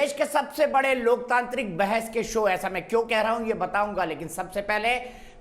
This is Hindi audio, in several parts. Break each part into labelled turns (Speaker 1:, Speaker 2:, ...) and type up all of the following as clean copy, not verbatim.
Speaker 1: देश के सबसे बड़े लोकतांत्रिक बहस के शो, ऐसा मैं क्यों कह रहा हूं ये बताऊंगा, लेकिन सबसे पहले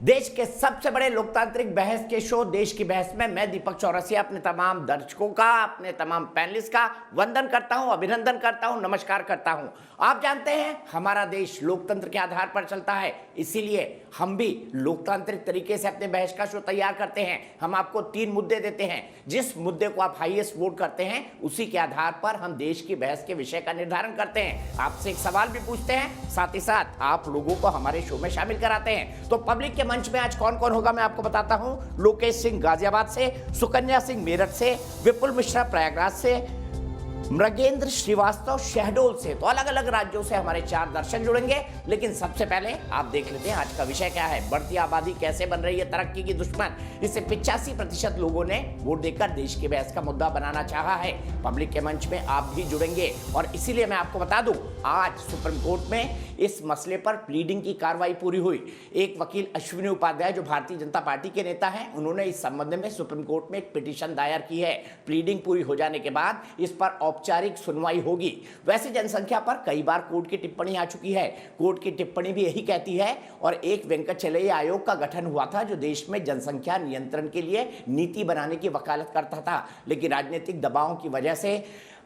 Speaker 1: देश के सबसे बड़े लोकतांत्रिक बहस के शो देश की बहस में मैं दीपक चौरसिया अपने तमाम दर्शकों का, अपने तमाम पैनलिस्ट का वंदन करता हूं, अभिनंदन करता हूं, नमस्कार करता हूं। आप जानते हैं हमारा देश लोकतंत्र के आधार पर चलता है, इसीलिए हम भी लोकतांत्रिक तरीके से अपने बहस का शो तैयार करते हैं। हम आपको 3 मुद्दे देते हैं, जिस मुद्दे को आप हाईएस्ट वोट करते हैं उसी के आधार पर हम देश की बहस के विषय का निर्धारण करते हैं। आपसे एक सवाल भी पूछते हैं, साथ ही साथ आप लोगों को हमारे शो में शामिल कराते हैं। तो पब्लिक के मंच में आज कौन कौन होगा मैं आपको बताता हूं। लोकेश सिंह गाजियाबाद से, सुकन्या सिंह मेरठ से, विपुल मिश्रा प्रयागराज से, मृगेंद्र श्रीवास्तव शहडोल से। तो अलग अलग राज्यों से हमारे 4 दर्शक जुड़ेंगे। लेकिन सबसे पहले आप देख लेते हैं आज का विषय क्या है। बढ़ती आबादी कैसे बन रही है तरक्की की दुश्मन, इसे 85% लोगों ने वोट देकर देश की बहस का मुद्दा बनाना चाहा है। पब्लिक के मंच में आप भी जुड़ेंगे और इसीलिए मैं आपको बता दूं, आज सुप्रीम कोर्ट में इस मसले पर प्लीडिंग की कार्रवाई पूरी हुई। एक वकील अश्विनी उपाध्याय जो भारतीय जनता पार्टी के नेता हैं, उन्होंने इस संबंध में सुप्रीम कोर्ट में एक पिटीशन दायर की है। प्लीडिंग पूरी हो जाने के बाद इस पर औपचारिक सुनवाई होगी। वैसे जनसंख्या पर कई बार कोर्ट की टिप्पणी आ चुकी है। कोर्ट की टिप्पणी भी यही कहती है और एक वेंकटचलैया आयोग का गठन हुआ था जो देश में जनसंख्या नियंत्रण के लिए नीति बनाने की वकालत करता था, लेकिन राजनीतिक दबावों की वजह से,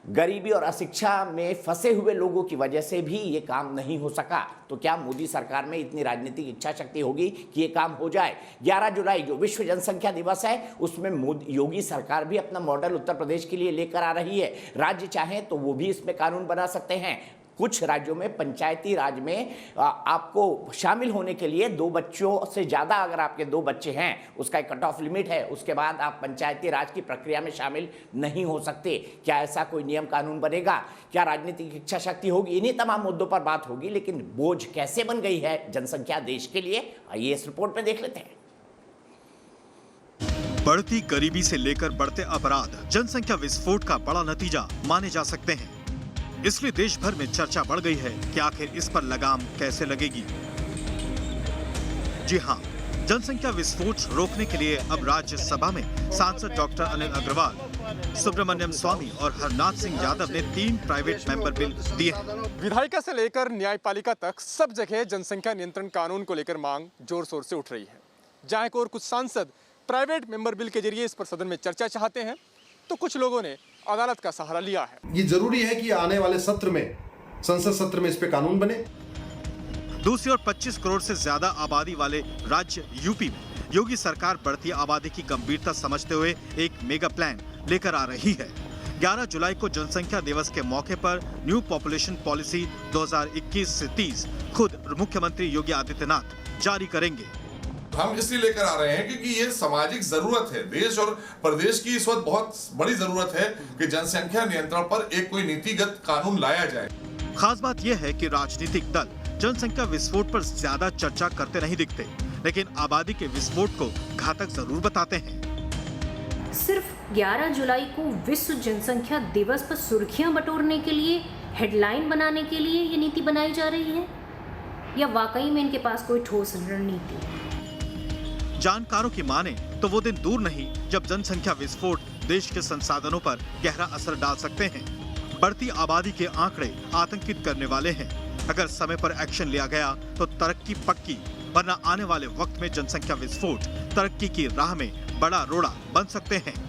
Speaker 1: गरीबी और अशिक्षा में फंसे हुए लोगों की वजह से भी ये काम नहीं हो सका। तो क्या मोदी सरकार में इतनी राजनीतिक इच्छा शक्ति होगी कि ये काम हो जाए? 11 जुलाई जो विश्व जनसंख्या दिवस है उसमें योगी सरकार भी अपना मॉडल उत्तर प्रदेश के लिए लेकर आ रही है। राज्य चाहें तो वो भी इसमें कानून बना सकते हैं। कुछ राज्यों में पंचायती राज में आपको शामिल होने के लिए 2 बच्चों से ज़्यादा, अगर आपके 2 बच्चे हैं, उसका एक कट ऑफ लिमिट है, उसके बाद आप पंचायती राज की प्रक्रिया में शामिल नहीं हो सकते। क्या ऐसा कोई नियम कानून बनेगा? क्या राजनीतिक इच्छा शक्ति होगी? इन्हीं तमाम मुद्दों पर बात होगी। लेकिन बोझ कैसे बन गई है जनसंख्या देश के लिए, आइए इस रिपोर्ट में देख लेते हैं।
Speaker 2: बढ़ती गरीबी से लेकर बढ़ते अपराध जनसंख्या विस्फोट का बड़ा नतीजा माने जा सकते हैं। इसलिए देश भर में चर्चा बढ़ गई है कि आखिर इस पर लगाम कैसे लगेगी। जी हां, जनसंख्या विस्फोट रोकने के लिए अब राज्यसभा में सांसद डॉक्टर अनिल अग्रवाल, सुब्रमण्यम स्वामी और हरनाथ सिंह यादव ने 3 प्राइवेट मेंबर बिल दिए हैं।
Speaker 3: विधायिका से लेकर न्यायपालिका तक सब जगह जनसंख्या नियंत्रण कानून को लेकर मांग जोर शोर से उठ रही है। जहां एक और कुछ सांसद प्राइवेट मेंबर बिल के जरिए इस पर सदन में चर्चा चाहते हैं, तो कुछ लोगों ने अदालत का सहारा लिया है।
Speaker 4: ये जरूरी है कि आने वाले सत्र में, संसद सत्र में इस पे कानून बने।
Speaker 2: दूसरी ओर 25 करोड़ से ज्यादा आबादी वाले राज्य यूपी में योगी सरकार बढ़ती आबादी की गंभीरता समझते हुए एक मेगा प्लान लेकर आ रही है। 11 जुलाई को जनसंख्या दिवस के मौके पर न्यू पॉपुलेशन पॉलिसी 2021 से 30 खुद मुख्यमंत्री योगी आदित्यनाथ जारी करेंगे।
Speaker 5: हम इसलिए लेकर आ रहे हैं क्योंकि ये सामाजिक जरूरत है। देश और प्रदेश की इस वक्त बहुत बड़ी जरूरत है कि जनसंख्या नियंत्रण पर एक कोई नीतिगत कानून लाया जाए।
Speaker 2: खास बात यह है कि राजनीतिक दल जनसंख्या विस्फोट पर ज्यादा चर्चा करते नहीं दिखते, लेकिन आबादी के विस्फोट को घातक जरूर बताते हैं।
Speaker 6: सिर्फ 11 जुलाई को विश्व जनसंख्या दिवस पर सुर्खियां बटोरने के लिए, हेडलाइन बनाने के लिए ये नीति बनाई जा रही है, या वाकई में इनके पास कोई ठोस रणनीति है?
Speaker 2: जानकारों की माने तो वो दिन दूर नहीं जब जनसंख्या विस्फोट देश के संसाधनों पर गहरा असर डाल सकते हैं। बढ़ती आबादी के आंकड़े आतंकित करने वाले हैं। अगर समय पर एक्शन लिया गया तो तरक्की पक्की, वरना आने वाले वक्त में जनसंख्या विस्फोट तरक्की की राह में बड़ा रोड़ा बन सकते हैं।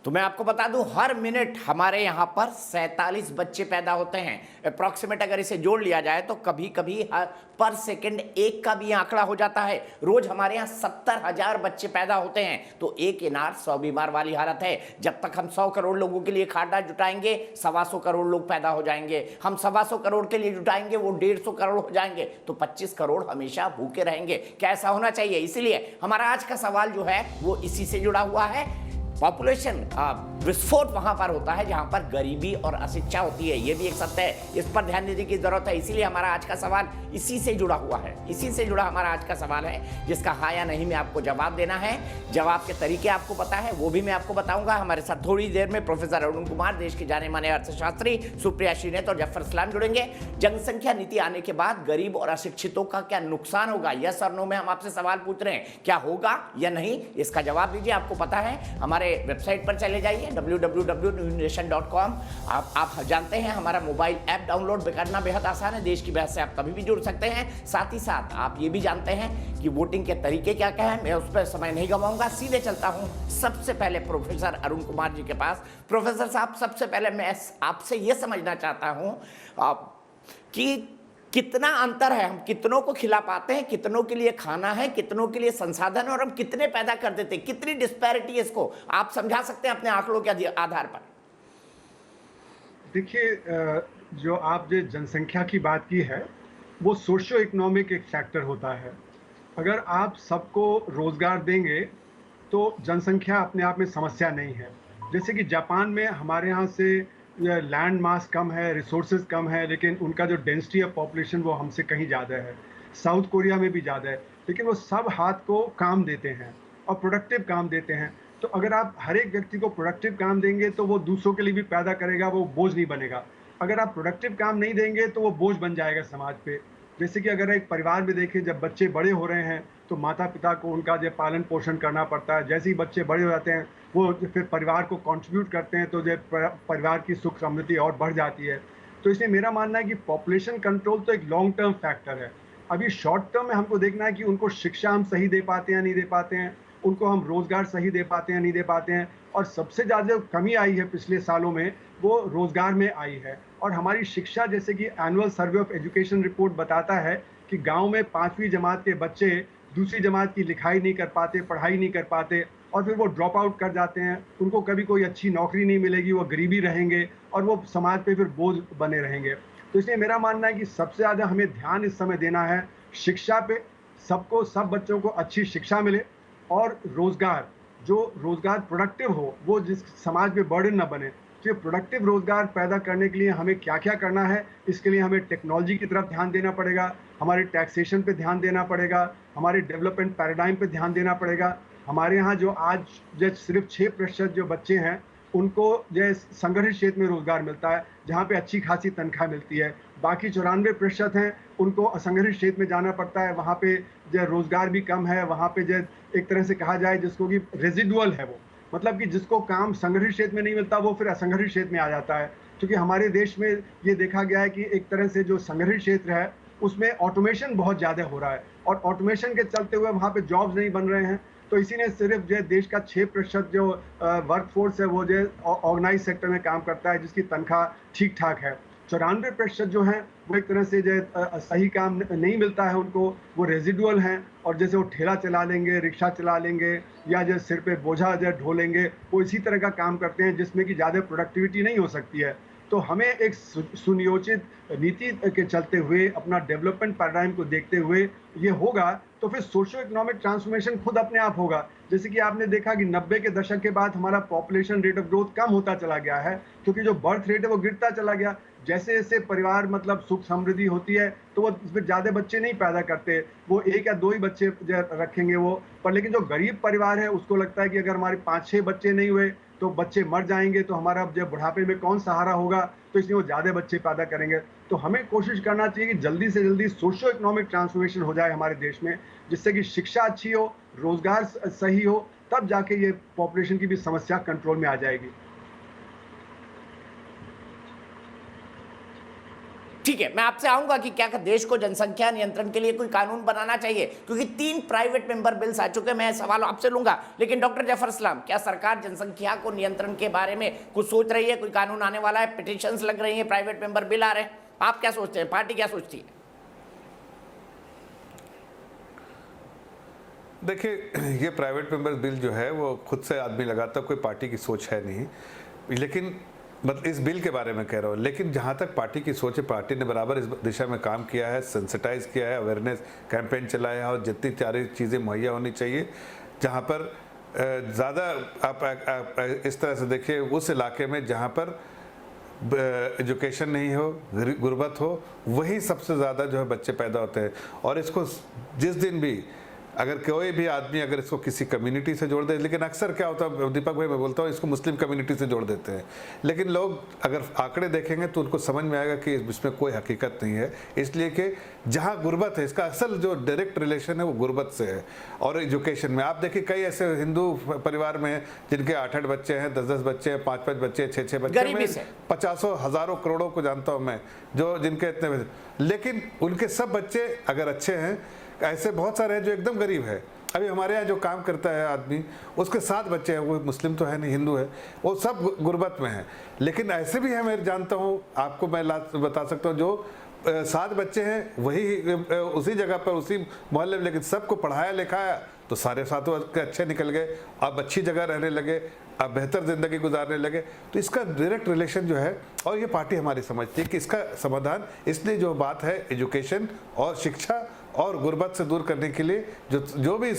Speaker 1: तो मैं आपको बता दूं, हर मिनट हमारे यहाँ पर 47 बच्चे पैदा होते हैं। अप्रॉक्सीमेट अगर इसे जोड़ लिया जाए तो कभी कभी पर सेकंड 1 का भी आंकड़ा हो जाता है। रोज हमारे यहाँ 70,000 बच्चे पैदा होते हैं। तो 1 इनार 100 बीमार वाली हालत है। जब तक हम 100 करोड़ लोगों के लिए खाना जुटाएंगे, 125 करोड़ लोग पैदा हो जाएंगे। हम 125 करोड़ के लिए जुटाएंगे, वो 150 करोड़ हो जाएंगे। तो 25 करोड़ हमेशा भूखे रहेंगे। क्या ऐसा होना चाहिए? इसीलिए हमारा आज का सवाल जो है वो इसी से जुड़ा हुआ है। पॉपुलेशन विस्फोट वहां पर होता है जहां पर गरीबी और अशिक्षा होती है, ये भी एक सत्य है। इस पर ध्यान देने की जरूरत है। इसीलिए हमारा आज का सवाल इसी से जुड़ा हुआ है। इसी से जुड़ा हमारा आज का सवाल है, जिसका हाँ या नहीं में आपको जवाब देना है। जवाब के तरीके आपको पता है, वो भी मैं आपको बताऊंगा। हमारे साथ थोड़ी देर में प्रोफेसर अरुण कुमार, देश के जाने माने अर्थशास्त्री, सुप्रिया श्रीनेत और जफर इस्लाम जुड़ेंगे। जनसंख्या नीति आने के बाद गरीब और अशिक्षितों का क्या नुकसान होगा, यस और नो में हम आपसे सवाल पूछ रहे हैं। क्या होगा या नहीं, इसका जवाब दीजिए। आपको पता है हमारे वेबसाइट पर चले जाइए www.newsnation.com। आप जानते हैं हमारा मोबाइल ऐप डाउनलोड करना बेहद आसान है। देश की बहस से आप कभी भी जुड़ सकते हैं। साथ ही साथ आप ये भी जानते हैं कि वोटिंग के तरीके क्या क्या है। मैं उस पर समय नहीं गवाऊंगा, सीधे चलता हूं सबसे पहले प्रोफेसर अरुण कुमार जी के पास। प्रोफेसर साहब, सबसे पहले मैं आपसे ये समझना चाहता हूं कि कितना अंतर है, हम कितनों को खिला पाते हैं, कितनों के लिए खाना है, कितनों के लिए संसाधन, और हम कितने पैदा कर देते हैं, कितनी डिस्पैरिटी है, इसको आप समझा सकते हैं अपने आंकड़ों के आधार पर?
Speaker 7: देखिए, जो जनसंख्या की बात की है वो सोशियो इकोनॉमिक एक फैक्टर होता है। अगर आप सबको रोजगार देंगे तो जनसंख्या अपने आप में समस्या नहीं है। जैसे कि जापान में हमारे यहाँ से लैंड मास कम है, रिसोर्सेज कम है, लेकिन उनका जो डेंसिटी ऑफ पॉपुलेशन वो हमसे कहीं ज़्यादा है। साउथ कोरिया में भी ज़्यादा है, लेकिन वो सब हाथ को काम देते हैं और प्रोडक्टिव काम देते हैं। तो अगर आप हर एक व्यक्ति को प्रोडक्टिव काम देंगे तो वो दूसरों के लिए भी पैदा करेगा, वो बोझ नहीं बनेगा। अगर आप प्रोडक्टिव काम नहीं देंगे तो वो बोझ बन जाएगा समाज पे। जैसे कि अगर एक परिवार में देखें, जब बच्चे बड़े हो रहे हैं तो माता पिता को उनका जो पालन पोषण करना पड़ता है। जैसे ही बच्चे बड़े हो जाते हैं वो फिर परिवार को कंट्रीब्यूट करते हैं, तो जो परिवार की सुख समृद्धि और बढ़ जाती है। तो इसलिए मेरा मानना है कि पॉपुलेशन कंट्रोल तो एक लॉन्ग टर्म फैक्टर है। अभी शॉर्ट टर्म में हमको देखना है कि उनको शिक्षा हम सही दे पाते हैं नहीं दे पाते हैं, उनको हम रोजगार सही दे पाते हैं नहीं दे पाते हैं। और सबसे ज़्यादा कमी आई है पिछले सालों में वो रोजगार में आई है। और हमारी शिक्षा, जैसे कि annual survey of education report बताता है कि गांव में 5वीं जमात के बच्चे दूसरी जमात की लिखाई नहीं कर पाते, पढ़ाई नहीं कर पाते, और फिर वो ड्रॉप आउट कर जाते हैं। उनको कभी कोई अच्छी नौकरी नहीं मिलेगी, वो गरीबी रहेंगे और वो समाज पे फिर बोझ बने रहेंगे। तो इसलिए मेरा मानना है कि सबसे ज़्यादा हमें ध्यान इस समय देना है शिक्षा पे। सब बच्चों को अच्छी शिक्षा मिले और रोजगार, जो रोजगार प्रोडक्टिव हो, वो जिस समाज में बर्डन ना बने। तो प्रोडक्टिव रोजगार पैदा करने के लिए हमें क्या क्या करना है, इसके लिए हमें टेक्नोलॉजी की तरफ ध्यान देना पड़ेगा, हमारे टैक्सेशन पे ध्यान देना पड़ेगा, हमारे डेवलपमेंट पैराडाइम पे ध्यान देना पड़ेगा। हमारे यहाँ जो आज जो सिर्फ 6% जो बच्चे हैं उनको जो संगठित क्षेत्र में रोजगार मिलता है, जहाँ पे अच्छी खासी तनख्वाह मिलती है। बाकी 94% हैं उनको असंगठित क्षेत्र में जाना पड़ता है, वहाँ पे जो रोजगार भी कम है, वहाँ पे जो एक तरह से कहा जाए जिसको कि रेजिडुअल है, वो मतलब कि जिसको काम संगठित क्षेत्र में नहीं मिलता वो फिर असंगठित क्षेत्र में आ जाता है। क्योंकि हमारे देश में ये देखा गया है कि एक तरह से जो संगठित क्षेत्र है उसमें ऑटोमेशन बहुत ज़्यादा हो रहा है, और ऑटोमेशन के चलते हुए वहाँ पे जॉब्स नहीं बन रहे हैं। तो इसीलिए सिर्फ जो देश का 6% जो वर्कफोर्स है वो जो ऑर्गेनाइज सेक्टर में काम करता है, जिसकी तनख्वाह ठीक ठाक है। 94% जो हैं वो एक तरह से जो सही काम नहीं मिलता है उनको, वो रेजिडुअल हैं, और जैसे वो ठेला चला लेंगे, रिक्शा चला लेंगे, या जो सिर पे बोझा जो ढोलेंगे, वो इसी तरह का काम करते हैं जिसमें कि ज़्यादा प्रोडक्टिविटी नहीं हो सकती है। तो हमें एक सुनियोजित नीति के चलते हुए, अपना डेवलपमेंट पैराडाइम को देखते हुए ये होगा, तो फिर सोशियो इकोनॉमिक ट्रांसफॉर्मेशन खुद अपने आप होगा। जैसे कि आपने देखा कि 90 के दशक के बाद हमारा पॉपुलेशन रेट ऑफ ग्रोथ कम होता चला गया है, क्योंकि जो बर्थ रेट है वो गिरता चला गया। जैसे जैसे परिवार मतलब सुख समृद्धि होती है तो वो इसमें ज़्यादा बच्चे नहीं पैदा करते, वो 1 या 2 ही बच्चे रखेंगे वो पर। लेकिन जो गरीब परिवार है उसको लगता है कि अगर हमारे 5-6 बच्चे नहीं हुए तो बच्चे मर जाएंगे, तो हमारा जब बुढ़ापे में कौन सहारा होगा, तो इसलिए वो ज़्यादा बच्चे पैदा करेंगे। तो हमें कोशिश करना चाहिए कि जल्दी से जल्दी सोशियो इकोनॉमिक ट्रांसफॉर्मेशन हो जाए हमारे देश में, जिससे कि शिक्षा अच्छी हो, रोजगार सही हो, तब जाके ये पॉपुलेशन की भी समस्या कंट्रोल में आ जाएगी।
Speaker 1: ठीक है, मैं आपसे आऊंगा कि क्या देश को जनसंख्या नियंत्रण के लिए कोई कानून बनाना चाहिए, क्योंकि 3 प्राइवेट मेंबर बिल्स आ चुके हैं। मैं सवाल आपसे लूंगा, लेकिन डॉक्टर जफर इस्लाम, क्या सरकार जनसंख्या को नियंत्रण के बारे में कुछ सोच रही है? कोई कानून आने वाला है, पिटिशंस लग रही हैं, प्राइवेट मेंबर बिल आ रहे हैं, आप क्या सोचते हैं, पार्टी क्या सोचती है?
Speaker 8: देखिए, ये प्राइवेट मेंबर बिल जो है वो खुद से आदमी लगाता, कोई पार्टी की सोच है नहीं। लेकिन मतलब इस बिल के बारे में कह रहा हूँ, लेकिन जहाँ तक पार्टी की सोच है, पार्टी ने बराबर इस दिशा में काम किया है, सेंसिटाइज किया है, अवेयरनेस कैंपेन चलाया है, और जितनी सारी चीज़ें मुहैया होनी चाहिए, जहाँ पर ज़्यादा आप इस तरह से देखिए, उस इलाके में जहाँ पर एजुकेशन नहीं हो, गुर्बत हो, वही सबसे ज़्यादा जो है बच्चे पैदा होते हैं। और इसको जिस दिन भी अगर कोई भी आदमी अगर इसको किसी कम्युनिटी से जोड़ दे, लेकिन अक्सर क्या होता है दीपक भाई, मैं बोलता हूँ इसको मुस्लिम कम्युनिटी से जोड़ देते हैं, लेकिन लोग अगर आंकड़े देखेंगे तो उनको समझ में आएगा कि इसमें कोई हकीकत नहीं है, इसलिए कि जहाँ गुर्बत है, इसका असल जो डायरेक्ट रिलेशन है वो गुर्बत से है। और एजुकेशन में आप देखिए कई ऐसे हिंदू परिवार में हैं जिनके 8-8 बच्चे हैं, 10-10 बच्चे हैं, 5-5 बच्चे, 6-6 बच्चे, मैं 50 हज़ारों करोड़ों को जानता हूँ मैं, जो जिनके इतने, लेकिन उनके सब बच्चे अगर अच्छे हैं, ऐसे बहुत सारे हैं जो एकदम गरीब है। अभी हमारे यहाँ जो काम करता है आदमी, उसके 7 बच्चे हैं, वो मुस्लिम तो है नहीं, हिंदू है, वो सब गुर्बत में हैं। लेकिन ऐसे भी है, मैं जानता हूँ, आपको मैं बता सकता हूँ, जो 7 बच्चे हैं वही उसी जगह पर उसी मोहल्ले में, लेकिन सबको पढ़ाया लिखाया तो सारे 7 अच्छे निकल गए, अब अच्छी जगह रहने लगे, अब बेहतर ज़िंदगी गुजारने लगे। तो इसका डायरेक्ट रिलेशन जो है, और ये पार्टी हमारी समझती है कि इसका समाधान, इसलिए जो बात है एजुकेशन और शिक्षा और गुर्बत से दूर करने के लिए जो भी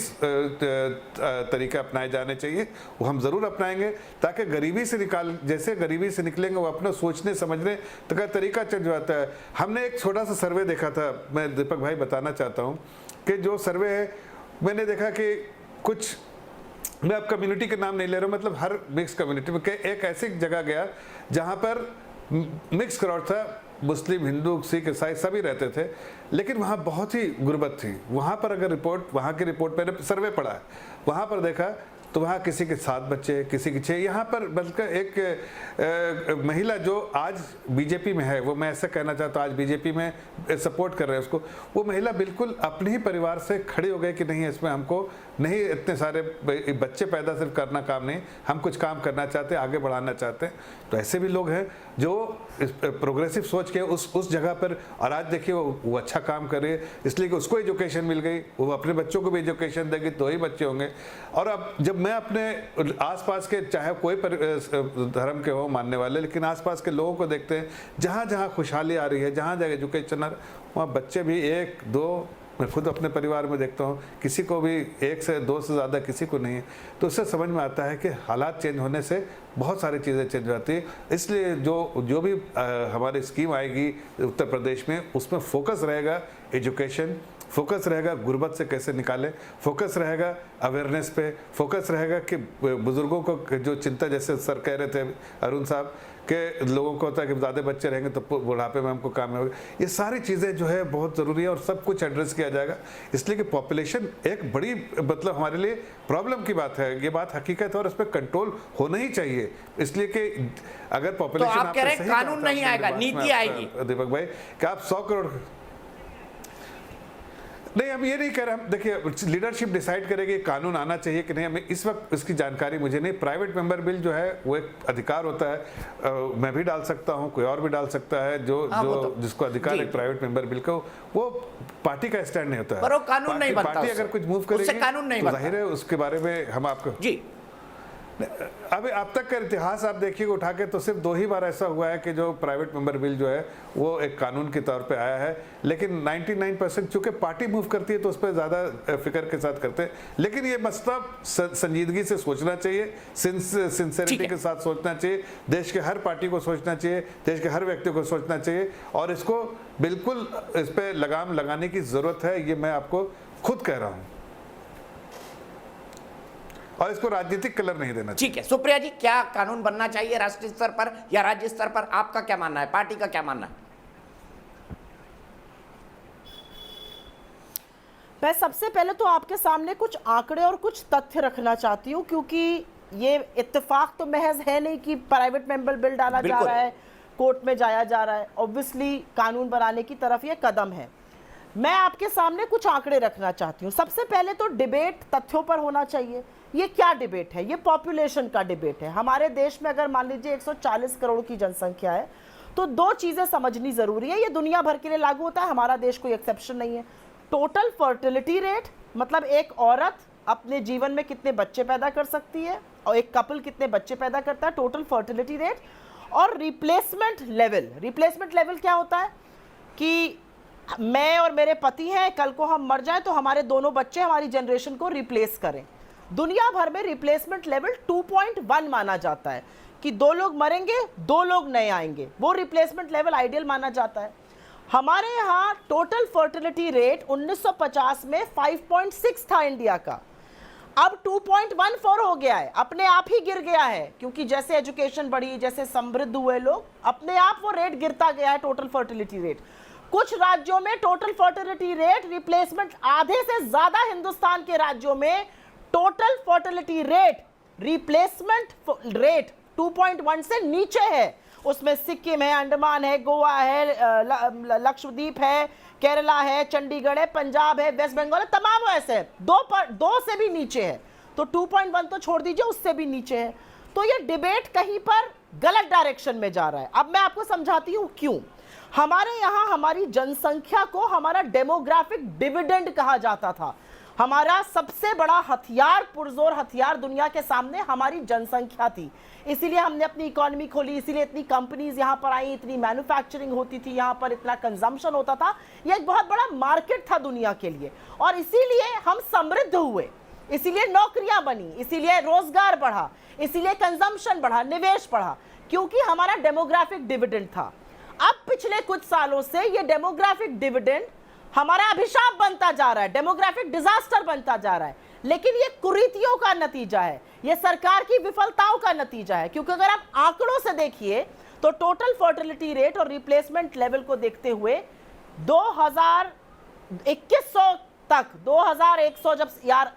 Speaker 8: तरीके अपनाए जाने चाहिए वो हम ज़रूर अपनाएंगे, ताकि गरीबी से जैसे गरीबी से निकलेंगे वो अपना सोचने समझने तक का तरीका चेंज हो जाता है। हमने एक छोटा सा सर्वे देखा था, मैं दीपक भाई बताना चाहता हूँ कि जो सर्वे है, मैंने देखा कि कुछ, मैं अब कम्युनिटी के नाम नहीं ले रहा हूँ, मतलब हर मिक्स कम्युनिटी में एक ऐसी जगह गया जहाँ पर मिक्स क्राउड था, मुस्लिम, हिंदू, सिख, ईसाई सभी रहते थे, लेकिन वहाँ बहुत ही गुर्बत थी। वहाँ पर अगर वहाँ की रिपोर्ट मैंने सर्वे पढ़ा है, वहाँ पर देखा तो वहाँ किसी के 7 बच्चे, किसी के 6, यहाँ पर बल्कि एक महिला जो आज बीजेपी में है, वो मैं ऐसा कहना चाहता हूँ, आज बीजेपी में सपोर्ट कर रहे हैं उसको, वो महिला बिल्कुल अपने ही परिवार से खड़ी हो गई कि नहीं, इसमें हमको नहीं, इतने सारे बच्चे पैदा सिर्फ करना काम नहीं, हम कुछ काम करना चाहते हैं, आगे बढ़ाना चाहते हैं। तो ऐसे भी लोग हैं जो प्रोग्रेसिव सोच के उस जगह पर, और आज देखिए वो अच्छा काम कर रही है, इसलिए कि उसको एजुकेशन मिल गई, वो अपने बच्चों को भी एजुकेशन देगी तो ही बच्चे होंगे। और अब जब मैं अपने आसपास के, चाहे कोई धर्म के हो मानने वाले, लेकिन आसपास के लोगों को देखते हैं, जहाँ जहाँ खुशहाली आ रही है, जहाँ जहाँ एजुकेशन, वहाँ बच्चे भी 1-2, मैं खुद अपने परिवार में देखता हूँ, किसी को भी 1 से 2 से ज़्यादा किसी को नहीं है। तो उससे समझ में आता है कि हालात चेंज होने से बहुत सारी चीज़ें चेंज हो जाती है। इसलिए जो भी हमारी स्कीम आएगी उत्तर प्रदेश में, उसमें फोकस रहेगा एजुकेशन, फोकस रहेगा गुर्बत से कैसे निकालें, फोकस रहेगा अवेयरनेस पे, फोकस रहेगा कि बुज़ुर्गों को जो चिंता, जैसे सर कह रहे थे अरुण साहब, कि लोगों को होता है कि ज़्यादा बच्चे रहेंगे तो बुढ़ापे में हमको काम होगा। ये सारी चीज़ें जो है बहुत ज़रूरी है और सब कुछ एड्रेस किया जाएगा, इसलिए कि पॉपुलेशन एक बड़ी, मतलब हमारे लिए प्रॉब्लम की बात है, ये बात हकीकत है और इस पर कंट्रोल होना ही चाहिए। इसलिए कि अगर पॉपुलेशन,
Speaker 1: तो आप कह रहे हैं कानून नहीं आएगा, नीति आएगी।
Speaker 8: दीपक भाई कि आप 100 करोड़ नहीं, हम ये नहीं कह रहे, हम देखिए लीडरशिप डिसाइड करेगी कानून आना चाहिए कि नहीं, हमें इस वक्त इसकी जानकारी मुझे नहीं। प्राइवेट मेंबर बिल जो है वो एक अधिकार होता है, मैं भी डाल सकता हूँ, कोई और भी डाल सकता है, जो जिसको अधिकार है प्राइवेट मेंबर बिल का, वो पार्टी का स्टैंड नहीं होता है,
Speaker 1: पर वो कानून नहीं बनता।
Speaker 8: पार्टी अगर कुछ मूव करेगी
Speaker 1: कानून नहीं
Speaker 8: तो जाहिर है उसके बारे में हम आपको
Speaker 1: जी,
Speaker 8: अभी अब तक का इतिहास आप देखिएगा उठा के, तो सिर्फ 2 ही बार ऐसा हुआ है कि जो प्राइवेट मेंबर बिल जो है वो एक कानून के तौर पे आया है, लेकिन 99% चूंकि पार्टी मूव करती है तो उस पर ज़्यादा फिक्र के साथ करते हैं। लेकिन ये मसला संजीदगी से सोचना चाहिए, सिंसेरिटी के साथ सोचना चाहिए, देश के हर पार्टी को सोचना चाहिए, देश के हर व्यक्ति को सोचना चाहिए, और इसको बिल्कुल इस पर लगाम लगाने की ज़रूरत है, ये मैं आपको खुद कह रहा हूँ, और इसको राजनीतिक कलर नहीं देना चाहिए।
Speaker 1: ठीक है सुप्रिया जी, क्या कानून बनना चाहिए राष्ट्रीय स्तर पर या राज्य स्तर पर? आपका क्या मानना है, पार्टी का क्या मानना है?
Speaker 9: मैं सबसे पहले तो आपके सामने कुछ आंकड़े और कुछ तथ्य रखना चाहती हूँ, क्योंकि ये इत्तेफाक तो महज है नहीं कि प्राइवेट मेंबर बिल डाला जा रहा है, कोर्ट में जाया जा रहा है, ऑब्वियसली कानून बनाने की तरफ ये कदम है। मैं आपके सामने कुछ आंकड़े रखना चाहती हूँ। सबसे पहले तो डिबेट तथ्यों पर होना चाहिए। ये क्या डिबेट है? ये पॉपुलेशन का डिबेट है। हमारे देश में अगर मान लीजिए 140 करोड़ की जनसंख्या है, तो 2 चीजें समझनी जरूरी है। ये दुनिया भर के लिए लागू होता है, हमारा देश कोई एक्सेप्शन नहीं है। टोटल फर्टिलिटी रेट, मतलब एक औरत अपने जीवन में कितने बच्चे पैदा कर सकती है और एक कपल कितने बच्चे पैदा करता है, टोटल फर्टिलिटी रेट। और रिप्लेसमेंट लेवल। रिप्लेसमेंट लेवल क्या होता है कि मैं और मेरे पति हैं, कल को हम मर जाएं तो हमारे दोनों बच्चे हमारी जनरेशन को रिप्लेस करें। दुनिया भर में रिप्लेसमेंट लेवल 2.1 माना जाता है कि 2 लोग मरेंगे, 2 लोग नए आएंगे, वो रिप्लेसमेंट लेवल आइडियल माना जाता है। हमारे यहाँ टोटल फर्टिलिटी रेट 1950 में 5.6 था इंडिया का, अब 2.14 हो गया है, अपने आप ही गिर गया है, क्योंकि जैसे एजुकेशन बढ़ी, जैसे समृद्ध हुए लोग, अपने आप वो रेट गिरता गया है टोटल फर्टिलिटी रेट। कुछ राज्यों में टोटल फर्टिलिटी रेट रिप्लेसमेंट आधे से ज्यादा हिंदुस्तान के राज्यों में total fertility rate replacement rate 2.1 से नीचे है। उसमें सिक्किम है, अंडमान है, गोवा है, लक्षद्वीप है, केरला है, चंडीगढ़ है, पंजाब है, वेस्ट बंगाल है, तमाम ऐसे है, दो से भी नीचे है। तो 2.1 तो छोड़ दीजिए, उससे भी नीचे है। तो ये डिबेट कहीं पर गलत डायरेक्शन में जा रहा है। अब मैं आपको समझाती हूं क्यों। हमारे यहाँ हमारी जनसंख्या को हमारा डेमोग्राफिक डिविडेंड कहा जाता था। हमारा सबसे बड़ा हथियार, पुरजोर हथियार दुनिया के सामने हमारी जनसंख्या थी। इसीलिए हमने अपनी इकोनॉमी खोली, इसीलिए इतनी कंपनीज यहाँ पर आई, इतनी मैन्युफैक्चरिंग होती थी, यहाँ पर इतना कंजम्पशन होता था। यह एक बहुत बड़ा मार्केट था दुनिया के लिए, और इसीलिए हम समृद्ध हुए, इसीलिए नौकरियां बनी, इसीलिए रोजगार बढ़ा, इसीलिए कंजम्पशन बढ़ा, निवेश बढ़ा, क्योंकि हमारा डेमोग्राफिक डिविडेंड था। अब पिछले कुछ सालों से ये डेमोग्राफिक डिविडेंड हमारा अभिशाप बनता जा रहा है, डेमोग्राफिक डिजास्टर बनता जा रहा है। लेकिन ये कुरीतियों का नतीजा है, ये सरकार की विफलताओं का नतीजा है। क्योंकि अगर आप आंकड़ों से देखिए तो टोटल फर्टिलिटी रेट और रिप्लेसमेंट लेवल को देखते हुए 2100 तक, 2100 जब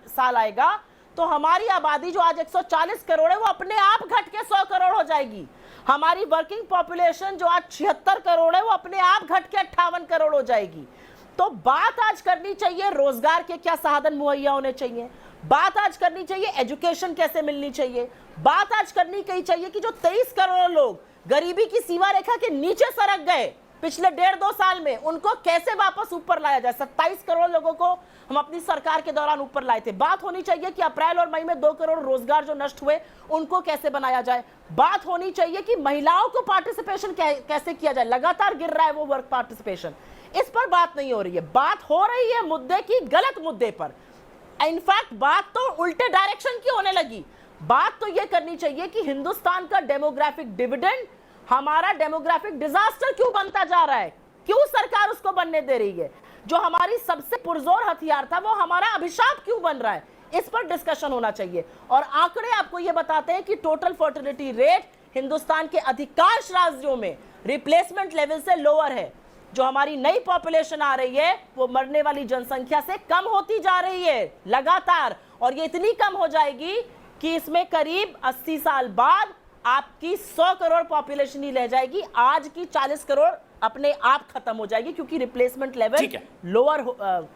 Speaker 9: साल आएगा तो हमारी आबादी जो आज 140 करोड़ है वो अपने आप घट के 100 करोड़ हो जाएगी। हमारी वर्किंग पॉपुलेशन जो आज 76 करोड़ है वो अपने आप घट के 58 करोड़ हो जाएगी। तो बात आज करनी चाहिए रोजगार के क्या साधन मुहैया होने चाहिए, बात आज करनी चाहिए एजुकेशन कैसे मिलनी चाहिए, बात आज करनी चाहिए कि जो 23 करोड़ लोग गरीबी की सीमा रेखा के नीचे सरक गए पिछले 1.5-2 साल में, उनको कैसे वापस ऊपर लाया जाए। 27 करोड़ लोगों को हम अपनी सरकार के दौरान ऊपर लाए थे। बात होनी चाहिए कि अप्रैल और मई में 2 करोड़ रोजगार जो नष्ट हुए उनको कैसे बनाया जाए। बात होनी चाहिए कि महिलाओं को पार्टिसिपेशन कैसे किया जाए, लगातार गिर रहा है वो वर्क पार्टिसिपेशन, इस पर बात नहीं हो रही है। बात हो रही है मुद्दे की गलत मुद्दे पर। इनफैक्ट बात तो उल्टे डायरेक्शन की होने लगी। बात तो यह करनी चाहिए कि हिंदुस्तान का डेमोग्राफिक डिविडेंड हमारा डेमोग्राफिक डिजास्टर क्यों बनता जा रहा है, क्यों सरकार उसको बनने दे रही है। जो हमारी सबसे पुरजोर हथियार था वो हमारा अभिशाप क्यों बन रहा है, इस पर डिस्कशन होना चाहिए। और आंकड़े आपको यह बताते हैं कि टोटल फर्टिलिटी रेट हिंदुस्तान के अधिकांश राज्यों में रिप्लेसमेंट लेवल से लोअर है। जो हमारी नई पॉपुलेशन आ रही है वो मरने वाली जनसंख्या से कम होती जा रही है लगातार, और ये इतनी कम हो जाएगी कि इसमें करीब 80 साल बाद आपकी 100 करोड़ पॉपुलेशन ही रह जाएगी। आज की 40 करोड़ अपने आप खत्म हो जाएगी, क्योंकि रिप्लेसमेंट लेवल लोअर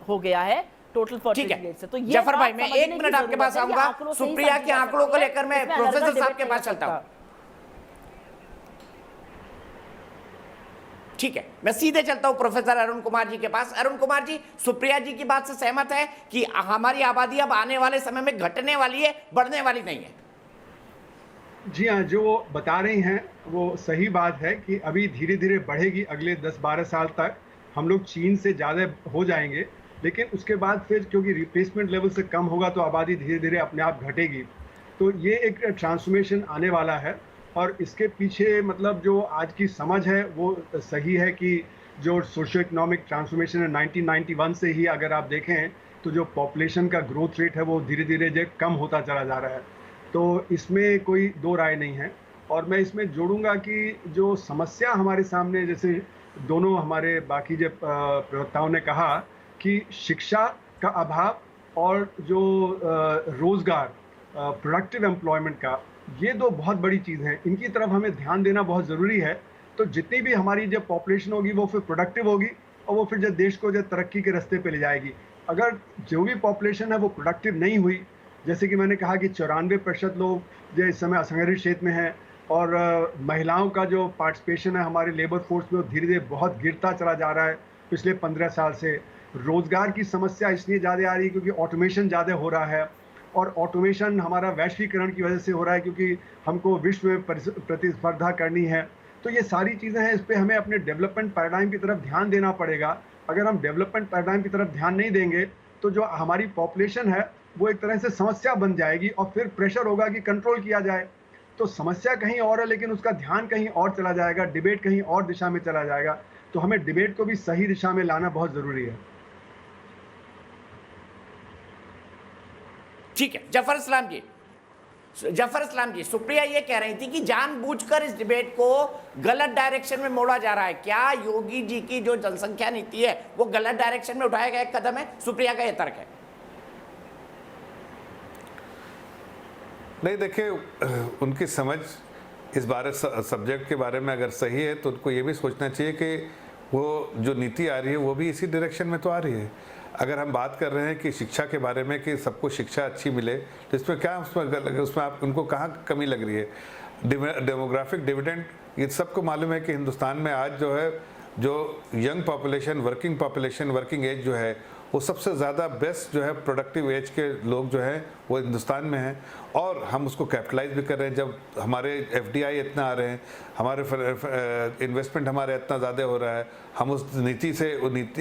Speaker 9: हो गया है टोटल फर्टिलिटी रेट से। तो ये
Speaker 1: जफर भाई, मैं 1 मिनट आपके पास आऊंगा। सुप्रिया के आंकड़ों को लेकर मैं प्रोफेसर साहब के पास चलता हूं। ठीक है, मैं सीधे चलता हूं प्रोफेसर अरुण कुमार जी के पास। अरुण कुमार जी, सुप्रिया जी की बात से सहमत है कि हमारी आबादी अब आने वाले समय में घटने वाली है, बढ़ने वाली नहीं है?
Speaker 7: जी हाँ, जो बता रही हैं वो सही बात है कि अभी धीरे धीरे बढ़ेगी। अगले 10-12 साल तक हम लोग चीन से ज़्यादा हो जाएंगे, लेकिन उसके बाद फिर क्योंकि रिप्लेसमेंट लेवल से कम होगा तो आबादी धीरे धीरे अपने आप घटेगी। तो ये एक ट्रांसफॉर्मेशन आने वाला है, और इसके पीछे मतलब जो आज की समझ है वो सही है कि जो सोशो इकोनॉमिक ट्रांसफॉर्मेशन है 1991 से ही अगर आप देखें तो जो पॉपुलेशन का ग्रोथ रेट है वो धीरे धीरे जो कम होता चला जा रहा है। तो इसमें कोई दो राय नहीं है। और मैं इसमें जोड़ूंगा कि जो समस्या हमारे सामने, जैसे दोनों हमारे बाकी जो प्रवक्ताओं ने कहा कि शिक्षा का अभाव और जो रोज़गार, प्रोडक्टिव एम्प्लॉयमेंट का, ये दो बहुत बड़ी चीज़ हैं। इनकी तरफ हमें ध्यान देना बहुत ज़रूरी है। तो जितनी भी हमारी जब पॉपुलेशन होगी वो फिर प्रोडक्टिव होगी, और वो फिर जब देश को जब तरक्की के रास्ते पे ले जाएगी। अगर जो भी पॉपुलेशन है वो प्रोडक्टिव नहीं हुई, जैसे कि मैंने कहा कि 94% लोग जो इस समय असंगठित क्षेत्र में हैं, और महिलाओं का जो पार्टिसिपेशन है हमारे लेबर फोर्स में वो धीरे धीरे बहुत गिरता चला जा रहा है पिछले 15 साल से। रोज़गार की समस्या इसलिए ज़्यादा आ रही है क्योंकि ऑटोमेशन ज़्यादा हो रहा है, और ऑटोमेशन हमारा वैश्वीकरण की वजह से हो रहा है क्योंकि हमको विश्व में प्रतिस्पर्धा करनी है। तो ये सारी चीज़ें हैं, इस पर हमें अपने डेवलपमेंट पैराडाइम की तरफ ध्यान देना पड़ेगा। अगर हम डेवलपमेंट पैराडाइम की तरफ ध्यान नहीं देंगे तो जो हमारी पॉपुलेशन है वो एक तरह से समस्या बन जाएगी, और फिर प्रेशर होगा कि कंट्रोल किया जाए। तो समस्या कहीं और है लेकिन उसका ध्यान कहीं और चला जाएगा, डिबेट कहीं और दिशा में चला जाएगा। तो हमें डिबेट को भी सही दिशा में लाना बहुत जरूरी है।
Speaker 1: ठीक है, जफर इस्लाम जी, सुप्रिया ये कह रही थी कि जानबूझकर इस डिबेट को गलत डायरेक्शन में मोड़ा जा रहा है। क्या योगी जी की जो जनसंख्या नीति है वो गलत डायरेक्शन में उठाया गया एक कदम है? सुप्रिया का ये तर्क है।
Speaker 8: नहीं, देखिए, उनकी समझ इस बारे सब्जेक्ट के बारे में अगर सही है तो उनको ये भी सोचना चाहिए कि वो जो नीति आ रही है वो भी इसी डायरेक्शन में तो आ रही है। अगर हम बात कर रहे हैं कि शिक्षा के बारे में कि सबको शिक्षा अच्छी मिले, तो इसमें क्या उसमें आप उनको कहाँ कमी लग रही है? डेमोग्राफिक डिविडेंड, ये सबको मालूम है कि हिंदुस्तान में आज जो है, जो यंग पॉपुलेशन, वर्किंग एज जो है, वो सबसे ज़्यादा बेस्ट जो है प्रोडक्टिव एज के लोग जो हैं वो हिंदुस्तान में हैं, और हम उसको कैपिटलाइज भी कर रहे हैं। जब हमारे FDI इतना आ रहे हैं, हमारे इन्वेस्टमेंट हमारे इतना ज़्यादा हो रहा है, हम उस नीति से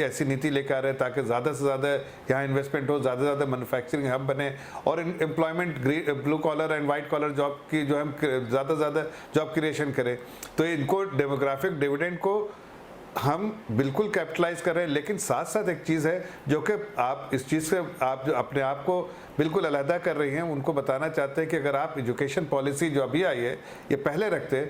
Speaker 8: ऐसी नीति लेकर आ रहे हैं ताकि ज़्यादा से ज़्यादा यहाँ इन्वेस्टमेंट हो, ज़्यादा से ज़्यादा मैन्युफैक्चरिंग हब बने, और employment blue collar and white collar job की जो हम ज़्यादा से ज़्यादा जॉब क्रिएशन करें। तो इनको डेमोग्राफिक डिविडेंड को हम बिल्कुल कैपिटलाइज कर रहे हैं। लेकिन साथ साथ एक चीज़ है जो कि आप इस चीज़ से आप जो अपने आप को बिल्कुल अलहदा कर रही हैं, उनको बताना चाहते हैं कि अगर आप एजुकेशन पॉलिसी जो अभी आई है ये पहले रखते,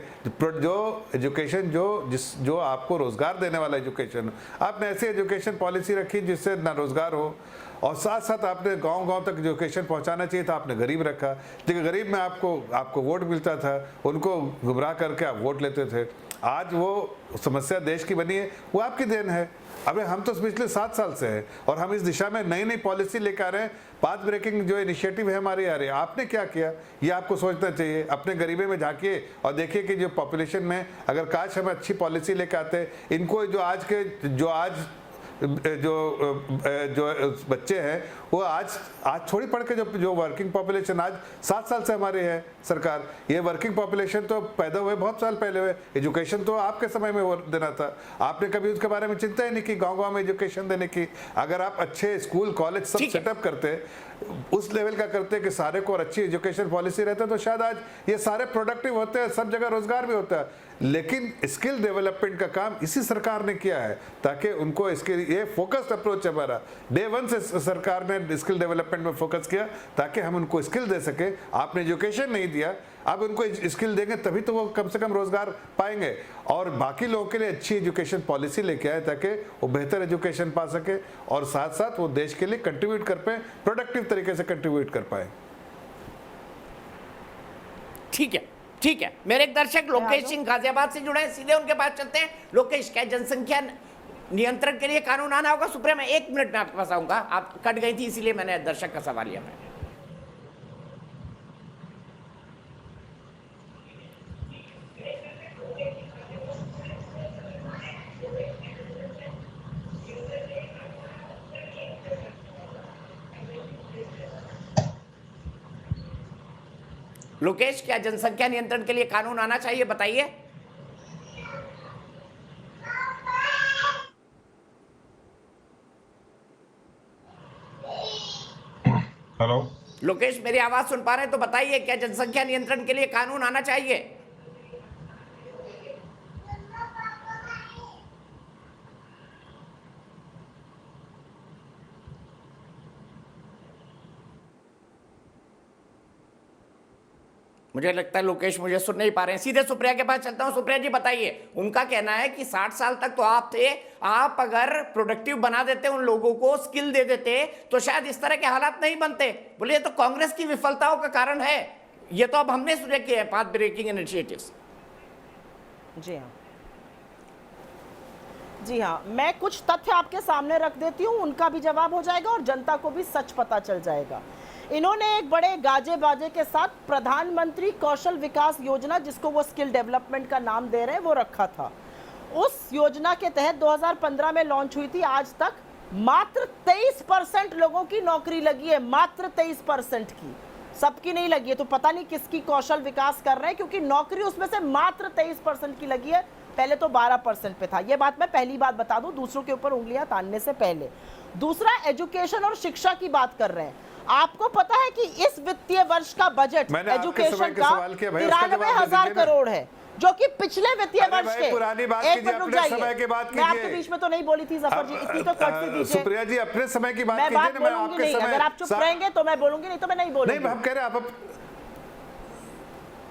Speaker 8: जो एजुकेशन जो आपको रोज़गार देने वाला एजुकेशन, आपने ऐसी एजुकेशन पॉलिसी रखी जिससे ना रोज़गार हो, और साथ साथ आपने गांव-गांव तक एजुकेशन पहुंचाना चाहिए था, आपने गरीब रखा। देखिए, गरीब में आपको वोट मिलता था, उनको गुमराह करके आप वोट लेते थे। आज वो समस्या देश की बनी है, वो आपकी देन है। अबे हम तो पिछले 7 साल से हैं और हम इस दिशा में नई नई पॉलिसी लेकर आ रहे हैं। पाथ ब्रेकिंग जो इनिशिएटिव है हमारी आ रही है, आपने क्या किया ये आपको सोचना चाहिए। अपने गरीबे में झांकिए और देखिए कि जो पॉपुलेशन में अगर काश हम अच्छी पॉलिसी लेकर आते, इनको जो बच्चे हैं वो आज थोड़ी पढ़ के जो वर्किंग पॉपुलेशन आज 7 साल से हमारे है सरकार, ये वर्किंग पॉपुलेशन तो पैदा हुए बहुत साल पहले हुए। एजुकेशन तो आपके समय में देना था, आपने कभी उसके बारे में चिंता ही नहीं की गांव-गांव में एजुकेशन देने की। अगर आप अच्छे स्कूल कॉलेज सब सेटअप करते, उस लेवल का करते कि सारे को और अच्छी एजुकेशन पॉलिसी रहता, तो शायद आज ये सारे प्रोडक्टिव होते हैं, सब जगह रोजगार भी होता है। लेकिन स्किल डेवलपमेंट का काम इसी सरकार ने किया है ताकि उनको इसके ये फोकस्ड अप्रोच है हमारा। डे 1 से सरकार ने स्किल डेवलपमेंट में फोकस किया ताकि हम उनको स्किल दे सके। आपने एजुकेशन नहीं दिया, अब उनको स्किल देंगे तभी तो वो कम से कम रोजगार पाएंगे, और बाकी लोगों के लिए अच्छी एजुकेशन पॉलिसी लेके आए ताकि वो बेहतर एजुकेशन पा सके और साथ साथ वो देश के लिए कंट्रीब्यूट कर पाए, प्रोडक्टिव तरीके से कंट्रीब्यूट कर पाए।
Speaker 1: ठीक है, मेरे एक दर्शक लोकेश सिंह गाजियाबाद से जुड़े हैं, सीधे उनके पास चलते हैं। लोकेश, क्या जनसंख्या नियंत्रण के लिए कानून आना होगा? सुप्रिया, मैं 1 मिनट में आपके पास आऊंगा, आप कट गई थी इसीलिए मैंने दर्शक का सवाल लिया। मैं लोकेश, क्या जनसंख्या नियंत्रण के लिए कानून आना चाहिए? बताइए।
Speaker 10: हेलो
Speaker 1: लोकेश, मेरी आवाज सुन पा रहे हैं तो बताइए, क्या जनसंख्या नियंत्रण के लिए कानून आना चाहिए? मुझे लगता है लोकेश मुझे सुन नहीं पा रहे हैं। सीधे सुप्रिया के पास चलता हूं। सुप्रिया जी बताइए, उनका कहना है कि 60 साल तक तो आप थे, आप अगर प्रोडक्टिव बना देते, उन लोगों को स्किल दे देते तो शायद इस तरह के हालात नहीं बनते। बोले ये तो कांग्रेस की विफलताओं का कारण है, ये तो अब हमने शुरू किए हैं पाथ ब्रेकिंग इनिशिएटिव्स।
Speaker 9: जी हाँ, मैं कुछ तथ्य आपके सामने रख देती हूँ, उनका भी जवाब हो जाएगा और जनता को भी सच पता चल जाएगा। इन्होंने एक बड़े गाजे बाजे के साथ प्रधानमंत्री कौशल विकास योजना, जिसको वो स्किल डेवलपमेंट का नाम दे रहे हैं, वो रखा था। उस योजना के तहत 2015 में लॉन्च हुई थी, आज तक मात्र 23% लोगों की नौकरी लगी है, मात्र 23% की, सबकी नहीं लगी है। तो पता नहीं किसकी कौशल विकास कर रहे हैं, क्योंकि नौकरी उसमें से मात्र 23% की लगी है, पहले तो 12% पे था। ये बात मैं पहली बात बता दूं, दूसरों के ऊपर उंगलियां तानने से पहले। दूसरा, एजुकेशन और शिक्षा की बात कर रहे हैं। आपको पता है कि इस वित्तीय वर्ष का बजट एजुकेशन का 93,000 करोड़ है। जो कि पिछले वित्तीय
Speaker 8: अरे
Speaker 9: वर्ष
Speaker 8: भाई,
Speaker 9: के
Speaker 8: पुरानी बात
Speaker 9: एक
Speaker 8: कीजिए,
Speaker 9: मिनट रुक
Speaker 8: अपने
Speaker 9: जाइए।
Speaker 8: समय की बात
Speaker 9: मैं आपके
Speaker 8: कीजिए।
Speaker 9: बीच में तो नहीं बोली थी जफर जी, इतनी तो कर्टसी दीजिए।
Speaker 8: सुप्रिया जी अपने समय की बात
Speaker 9: मैं
Speaker 8: कीजिए
Speaker 9: बात
Speaker 8: ना, मैं
Speaker 9: बोलूंगी
Speaker 8: आपके
Speaker 9: नहीं,
Speaker 8: समय
Speaker 9: अगर आप चुप रहेंगे तो मैं बोलूंगी, नहीं तो मैं नहीं बोलूंगी।
Speaker 8: नहीं हम कह रहे हैं आप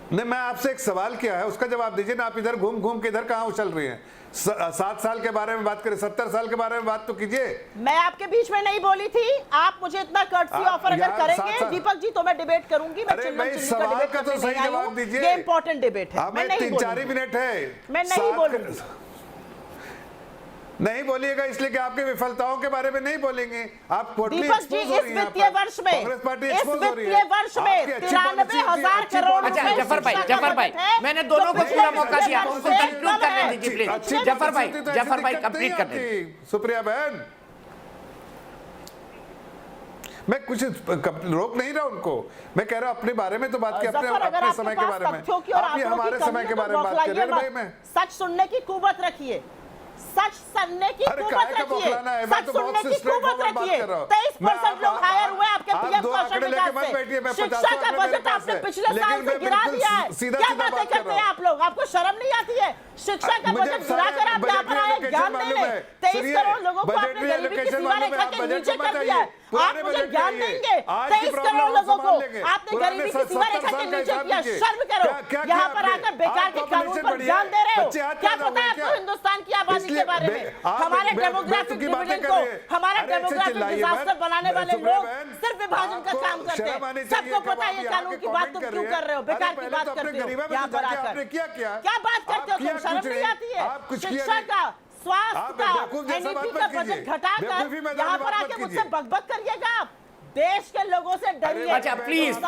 Speaker 8: नहीं, मैं आपसे एक सवाल किया है, उसका जवाब दीजिए ना। आप इधर घूम घूम के इधर कहाँ उछल रही हैं? 7 साल के बारे में बात करें, 70 साल के बारे में बात तो कीजिए।
Speaker 9: मैं आपके बीच में नहीं बोली थी। आप मुझे इतना कर्टसी ऑफर अगर करेंगे दीपक जी तो मैं डिबेट करूंगी। मैं
Speaker 8: सवाल का तो सही जवाब दीजिए।
Speaker 9: ये इंपॉर्टेंट डिबेट है। मैं नहीं
Speaker 8: 3-4 मिनट है,
Speaker 9: मैं नहीं बोलूंगी।
Speaker 8: नहीं बोलिएगा इसलिए कि आपकी विफलताओं के बारे में नहीं बोलेंगे आप।
Speaker 9: दीपक जी इस वित्तीय वर्ष में,
Speaker 8: कांग्रेस पार्टी
Speaker 9: इस वित्तीय वर्ष में 93,000 करोड़।
Speaker 1: अच्छा जफर भाई मैंने दोनों को पूरा मौका दिया, उनको कंक्लूड करने दीजिए प्लीज। जफर भाई कंप्लीट कर दें।
Speaker 8: सुप्रिया बहन, मैं कुछ रोक नहीं रहा उनको, मैं कह रहा हूं अपने बारे में तो बात की, अपने समय के बारे में। आप ये हमारे समय के बारे में बात कर रहे हैं। मैं
Speaker 9: सच सुनने की कुवत रखिए, सच सुनने की कुवत रखिए, सच सुनने की कुवत रखिए। 23% लोग हायर हुए आपके पीएम कौशल विकास से। शिक्षा का बजट आपने पिछले साल से गिरा दिया है। क्या बातें करते हैं आप लोग? आपको शर्म नहीं आती है? शिक्षा का बजट गिराकर आप यहाँ पर आए ज्ञान देने। 23 करोड़ लोगों को आपने गरीबी की सीमा रेखा के नीचे कर दिया है। आप मुझे ज्ञान देंगे? 23 करोड़ लोगों को आपने गरीबी की सीमा रेखा के नीचे किया। शर्म करो, यहाँ पर आकर बेकार के कानून पर ज्ञान दे रहे हो। क्या पता है आपको हिंदुस्तान की आबादी के बारे में? हमारे डेमोग्राफिक डिविडेंड को, हमारे डेमोग्राफिक डिजास्टर बनाने वाले लोग सिर्फ विभाजन का काम करते हैं। सबको पता है ये कानून की बात तुम क्यों कर रहे हो, बेकार की बात करते हो यहाँ पर आकर। क्या बात करते हो तुम? शर्म नहीं आती है? शिक्षा का, स्वास्थ्य का, एनईपी का बजट घटाकर यहाँ पर आके मुझसे बकबक करिएगा आप? देश के लोगों से डरिए।
Speaker 1: अच्छा प्लीज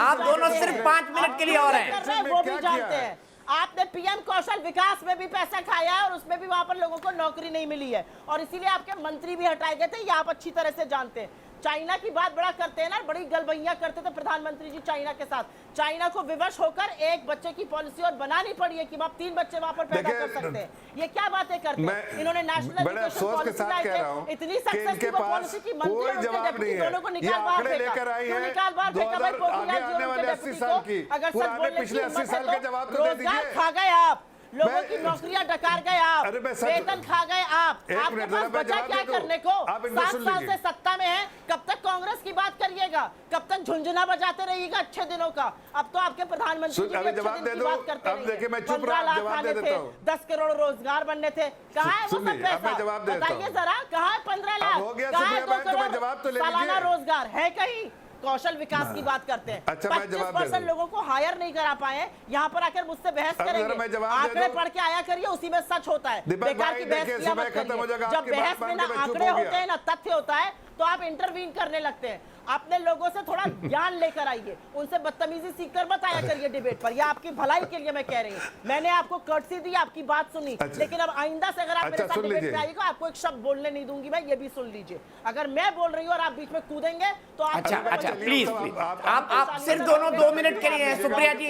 Speaker 1: आप दोनों सिर्फ 5 मिनट के लिए और हैं।
Speaker 9: वो भी जानते हैं आपने पीएम कौशल विकास में भी पैसा खाया है और उसमें भी वहां पर लोगों को नौकरी नहीं मिली है और इसीलिए आपके मंत्री भी हटाए गए थे। ये आप अच्छी तरह से जानते हैं। चाइना की बात बड़ा करते हैं ना, बड़ी गलबैया करते थे प्रधानमंत्री जी चाइना के साथ। चाइना को विवश होकर एक बच्चे की पॉलिसी और बनानी पड़ी है कि आप 3 बच्चे वहां पर पैदा कर सकते हैं। ये क्या बातें करते हैं? इन्होंने नेशनल एजुकेशन पॉलिसी लाई है, इतनी सक्सेसफुल पॉलिसी की मंत्री और उनके डेप्यूटी दोनों को निकाल बाहर फेंका। क्यों निकाल बाहर फेंका भाई? पोखरियाल जी उनके डेप्यूटी को अगर सच बोलने की हिम्मत है तो रोजगार खा गए आप, लोगों की नौकरियां डकार गए आप, वेतन खा गए आप। आपके पास बचा क्या करने को? 7 साल से सत्ता में है, कब तक कांग्रेस की बात करिएगा? कब तक झुंझुना बजाते रहिएगा अच्छे दिनों का? अब तो आपके प्रधानमंत्री जी अच्छे दिन की बात करते रहिए। 15 लाख आने थे, 10 करोड़ रोजगार बनने थे, कहाँ है वो सब पैसा? बताइए जरा, कहाँ है 15 लाख? कहाँ है 2 करोड़ सालाना रोजगार? है कहीं? कौशल विकास की बात करते हैं। 25% लोगों को हायर नहीं करा पाए, यहाँ पर आकर मुझसे बहस करेंगे। आंकड़े पढ़ के आया करिए, उसी में सच होता है। बेकार की बहस किया मत करिए। जब बहस में ना आंकड़े होते हैं ना तथ्य होता है तो आप इंटरवीन करने लगते हैं। अपने लोगों से थोड़ा ज्ञान लेकर आइए, उनसे बदतमीजी सीखकर मत आया करिए डिबेट पर। यह आपकी भलाई के लिए मैं कह रही हूँ। मैंने आपको कर्टसी दी, आपकी बात सुनी, लेकिन अब आइंदा से अगर आप मेरे साथ डिबेट में आइएगा आपको एक शब्द बोलने नहीं दूंगी मैं, ये भी सुन लीजिए। अगर मैं बोल रही हूँ और आप बीच में कूदेंगे तो आप
Speaker 1: अच्छा प्लीज आप सिर्फ दोनों 2 मिनट के लिए हैं। सुप्रिया जी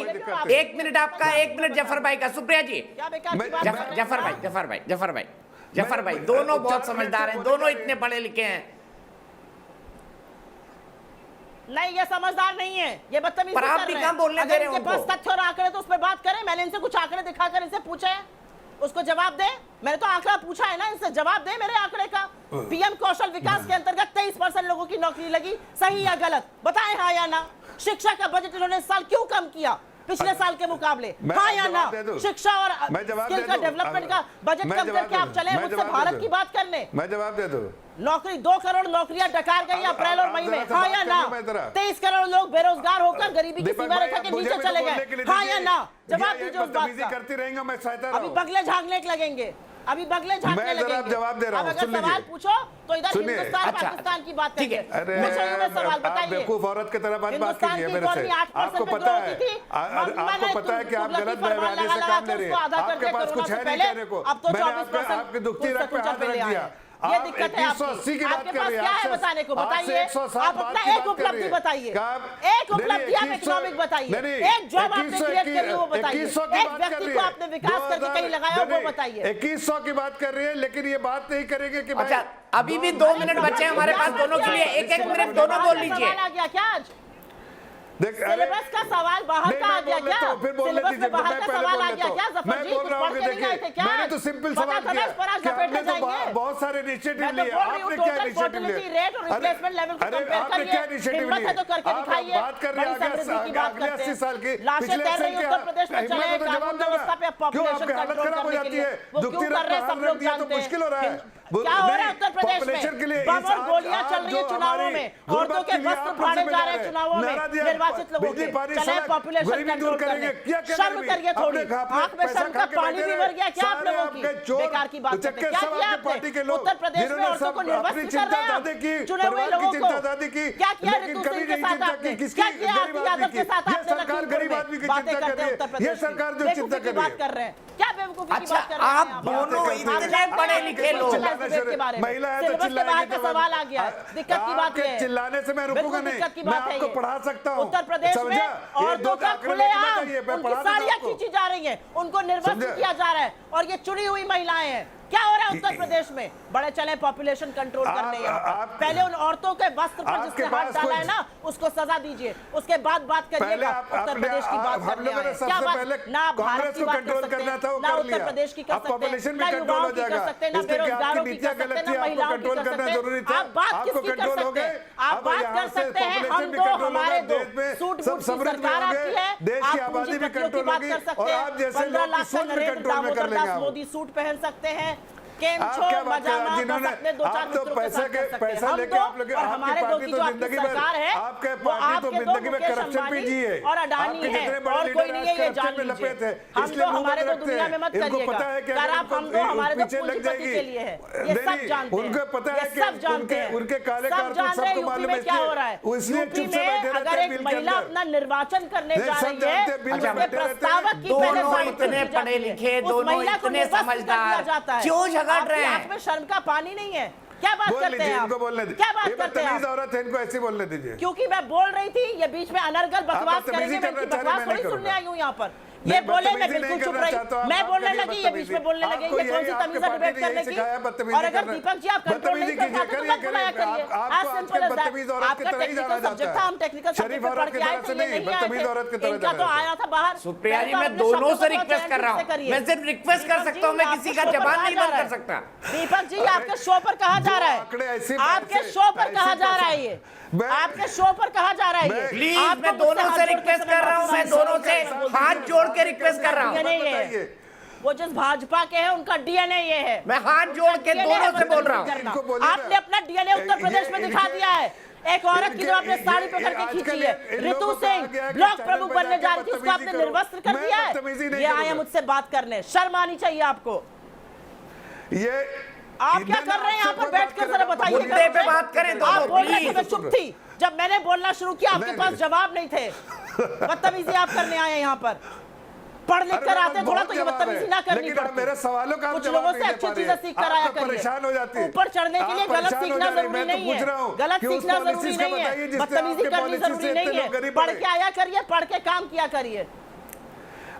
Speaker 1: 1 मिनट आपका, 1 मिनट जफर भाई का। सुप्रिया जी, जफर भाई दोनों बहुत समझदार हैं, दोनों इतने पढ़े लिखे हैं।
Speaker 9: नहीं, ये समझदार नहीं है, ये बदतमीजी
Speaker 1: पर आप भी कहाँ बोलने दे रहे हो?
Speaker 9: इनके पास तथ्य और आंकड़े तो उस पर बात करें। मैंने इनसे कुछ आंकड़े दिखाकर इनसे पूछे हैं, उसको जवाब दे। मैंने तो आंकड़ा पूछा है ना, इनसे जवाब दे मेरे आंकड़े का। पीएम कौशल विकास के अंतर्गत 23% लोगों की नौकरी लगी, सही या गलत बताएं, हाँ या ना? शिक्षा का बजट इन्होंने इस साल क्यों कम किया पिछले साल के मुकाबले, हाँ या ना? शिक्षा और स्किल का डेवलपमेंट का बजट कम करके आप चले मुझसे भारत की बात करने।
Speaker 8: मैं जवाब दे दूं।
Speaker 9: नौकरी 2 करोड़ नौकरियां डकार गई अप्रैल और मई में, हाँ या ना? 23 करोड़ लोग बेरोजगार होकर गरीबी की सीमा रेखा के नीचे चले गए, हाँ या ना? जवाब दीजिए उस बात का।
Speaker 8: करती रहेंगे, मैं सहायता
Speaker 9: अभी बगले झांकने लगेंगे, अभी बगले झांकने लगेंगे।
Speaker 8: जवाब दे रहा हूं,
Speaker 9: अगर सवाल पूछो तो इधर हिंदुस्तान पाकिस्तान की बात करेंगे। सवाल बताइए,
Speaker 8: बेवकूफ औरत की तरह बात कीजिए मेरे से। आपको पता है कि आप गलत बयानी से काम ले रहे हैं, आपके पास कुछ है नहीं कहने को। मैंने आपके दुखती रख पे हाथ रख दिया।
Speaker 9: ये दिक्कत है आपकी, आपके पास क्या है बताने को? बताइए, आप अपना एक उपलब्धि बताइए, एक उपलब्धि आप इकोनॉमिक बताइए, एक जॉब आपने क्रिएट करी वो बताइए, एक व्यक्ति को आपने विकास करके कहीं लगाया वो बताइए।
Speaker 8: 2100 की बात कर रही है, लेकिन ये बात नहीं करेंगे कि
Speaker 1: अच्छा अभी भी 2 मिनट बचे हैं हमारे पास दोनों के लिए, 1-1 मिनट दोनों बोल लीजिए।
Speaker 9: आ गया क्या आज?
Speaker 8: देख
Speaker 9: सिलेबस का सवाल बाहर का आ गया क्या?
Speaker 8: फिर बोल
Speaker 9: सिलेबस
Speaker 8: लेती
Speaker 9: में बाहर का सवाल आ गया क्या?
Speaker 8: मैं बोल रहा हूँ कि देखिए मैंने तो सिंपल सवाल किया कि आपने तो बहुत सारे इनिशिएटिव लिए, आपने क्या इनिशिएटिव लिए?
Speaker 9: रेट और रिप्लेसमेंट लेवल को कंपेयर
Speaker 8: आपने क्या
Speaker 9: करिए,
Speaker 8: इनिशिएटिव
Speaker 9: हिम्मत
Speaker 8: लिए?
Speaker 9: है तो करके दिखाइए।
Speaker 8: बात कर रहे हैं अगले 80 साल की, पिछले साल के
Speaker 9: उत्तर प्रदेश में चले
Speaker 8: हिम्मत तो जवाब
Speaker 9: व्यवस्था पे
Speaker 8: देना। क्यों
Speaker 9: पॉपुलेशन
Speaker 8: आपकी हालत
Speaker 9: कंट्रोल
Speaker 8: खराब हो
Speaker 9: करने के
Speaker 8: जाती
Speaker 9: लिए
Speaker 8: है?
Speaker 9: वो
Speaker 8: दुखती
Speaker 9: क्यों कर रहे हैं? सब लोग
Speaker 8: दिया तो
Speaker 9: जानते हैं।
Speaker 8: मुश्किल हो रहा है।
Speaker 9: क्या हो रहा है उत्तर प्रदेश
Speaker 8: पॉपुलेशन के लिए
Speaker 9: में? बम और गोलियां चल रही है चुनावों में, औरतों के वस्त्र फाड़े जा रहे हैं चुनावों में निर्वाचित लोगों के। चले पॉपुलेशन कंट्रोल करने, शर्म करिए थोड़ी, आंख में शर्म का पानी भी भर गया क्या आप लोगों की? बेकार की बात करते हैं। क्या किया आपने उत्तर प्रदेश में औरतों को निर्वाचित कर रहे हैं चुने हुए लोगों को? क्या किया ऋतु सिंह के साथ आपने? क्या किया आरती यादव के साथ आपने?
Speaker 8: सरकार गरीब आदमी की
Speaker 9: बातें
Speaker 8: चिंता
Speaker 9: करते हैं उत्तर
Speaker 8: कर रही है, ये
Speaker 9: प्रदेश
Speaker 8: सरकार जो
Speaker 9: में
Speaker 8: चिंता
Speaker 9: बेवकूफी
Speaker 8: कर
Speaker 9: की
Speaker 8: रही
Speaker 9: बात कर रहे हैं। क्या बेवकूफी की
Speaker 1: अच्छा
Speaker 9: बात कर रहे हैं
Speaker 1: आप दोनों इतने पढ़े लिखे लोग,
Speaker 8: महिला है तो
Speaker 9: सिलेबस के बाहर का
Speaker 8: चिल्लाएंगे
Speaker 9: सवाल आ गया। दिक्कत की बात है,
Speaker 8: चिल्लाने से मैं रुकूंगा नहीं,
Speaker 9: दिक्कत की
Speaker 8: मैं
Speaker 9: बात है
Speaker 8: आपको
Speaker 9: ये।
Speaker 8: पढ़ा सकता हूँ।
Speaker 9: उत्तर प्रदेश में औरतों का खुलेआम उनकी साड़ियां खींची जा रही हैं, उनको निर्वाचित किया जा रहा है और ये चुनी हुई महिलाएं हैं। क्या हो रहा है उत्तर प्रदेश में? बड़े चले पॉपुलेशन कंट्रोल करने यहाँ पर। पहले उन औरतों के वस्त्र पर जिसने हाथ डाला है ना उसको सजा दीजिए, उसके बाद बात करिएगा उत्तर प्रदेश की बात करने आए। क्या बात? ना भारत की बात कर सकते हैं, ना उत्तर प्रदेश की कर सकते हैं, ना युवाओं की कर सकते हैं, ना बेरोजगारों की कर सकते हैं, ना महिलाओं की कर सकते हैं। आप बात किसकी कर सकते हैं? आप बात कर सकते हैं हम दो, हमारे दो, सूट बूट की सरकार आपकी है, आप पूंजीपतियों की बात कर सकते हैं। 15 लाख का नरेंद्र दामोदर दास मोदी सूट पहन सकते हैं। केम छो मजामा बस अपने दो चार मित्रों के साथ कर सकते हैं। हम दो और हमारे दो की जो आपकी सरकार है वो आपके दो मुकेश अंबानी और अडानी है और कोई नहीं है, ये जान लीजिए। हम दो हमारे दो दुनिया में मत करिएगा। अगर आप हम दो हमारे दो पूंजीपति के लिए है, ये सब जानते हैं,
Speaker 8: उनको पता है
Speaker 9: ये सब जानते हैं,
Speaker 8: उनके काले
Speaker 9: सब जान रहे हैं यूपी में क्या हो रहा है। यूपी में अगर एक महिला अपना निर्वाचन करने जा रही है, प्रस्तावक की पहले
Speaker 1: इतने पढ़े लिखे, दोनों इतने समझदार, क्यों झगड़ रहे हैं?
Speaker 9: आंख में शर्म का पानी नहीं है। क्या बात करते हैं आप?
Speaker 8: बोलने दीजिए,
Speaker 9: क्या बात करते हैं आप?
Speaker 8: औरत है, इनको ऐसे बोलने दीजिए।
Speaker 9: क्योंकि मैं बोल रही थी, ये बीच में अनर्गल बकवास करेंगे, मैं इनकी बकवास थोड़ी सुनने आई हूँ यहाँ पर। ये बोले मैं बिल्कुल चुप रही, मैं बोलने लगी, ये बीच में बोलने लगे, ये कौन सी तमीज है डिबेट करने की? और अगर दीपक जी आप कंट्रोल नहीं कर पाते तो मत बुलाया करिए। आज सिंपल एज दैट। आपका टेक्निकल सब्जेक्ट था, हम टेक्निकल सब्जेक्ट में पढ़ के आए थे, ये नहीं आए थे। इनका तो आया था बाहर।
Speaker 1: सुप्रिया जी मैं दोनों से रिक्वेस्ट कर रहा हूँ, मैं सिर्फ रिक्वेस्ट कर सकता हूँ, मैं किसी का जवाब नहीं बंद कर सकता।
Speaker 9: दीपक जी आपके शो पर कहा जा रहा है, आपके शो पर कहा जा रहा है, ये आपके शो पर कहा जा रहा है।
Speaker 1: प्लीज मैं दोनों से रिक्वेस्ट कर रहा हूँ, मैं दोनों से हाथ जोड़ के रिक्वेस्ट कर रहा हूँ।
Speaker 9: वो जिस भाजपा के हैं उनका डीएनए ये है।
Speaker 1: मैं हाथ जोड़ के दोनों से बोल रहा हूँ।
Speaker 9: आपने अपना डीएनए उत्तर प्रदेश में दिखा दिया है। एक औरत की जो आपने साड़ी पकड़ के खींची है, ऋतु सिंह ब्लॉक प्रमुख बनने जा रही थी, उसको आपने निर्वस्त्र कर दिया है। ये आए मुझसे बात करने, शर्म आनी चाहिए आपको।
Speaker 8: ये
Speaker 9: आप क्या कर रहे हैं यहाँ पर बैठ कर? जरा बताइए।
Speaker 1: मुद्दे पे बात करें तो
Speaker 9: आप बोल रहे थे, मैं चुप थी जब मैंने बोलना शुरू किया, आपके पास जवाब नहीं थे। बदतमीजी आप करने आए यहाँ पर। पढ़ लिख कर आते थोड़ा तो ये बदतमीजी ना करनी पड़ती।
Speaker 8: मेरे सवालों का
Speaker 9: कुछ लोगों से अच्छी चीजें सीख कर आया करिए।
Speaker 8: परेशान हो जाती है।
Speaker 9: ऊपर चढ़ने के लिए गलत सीखना जरूरी नहीं है, गलत सीखना जरूरी नहीं है, बदतमीजी करनी जरूरी नहीं है। पढ़ के आया करिए, पढ़ के काम किया करिए।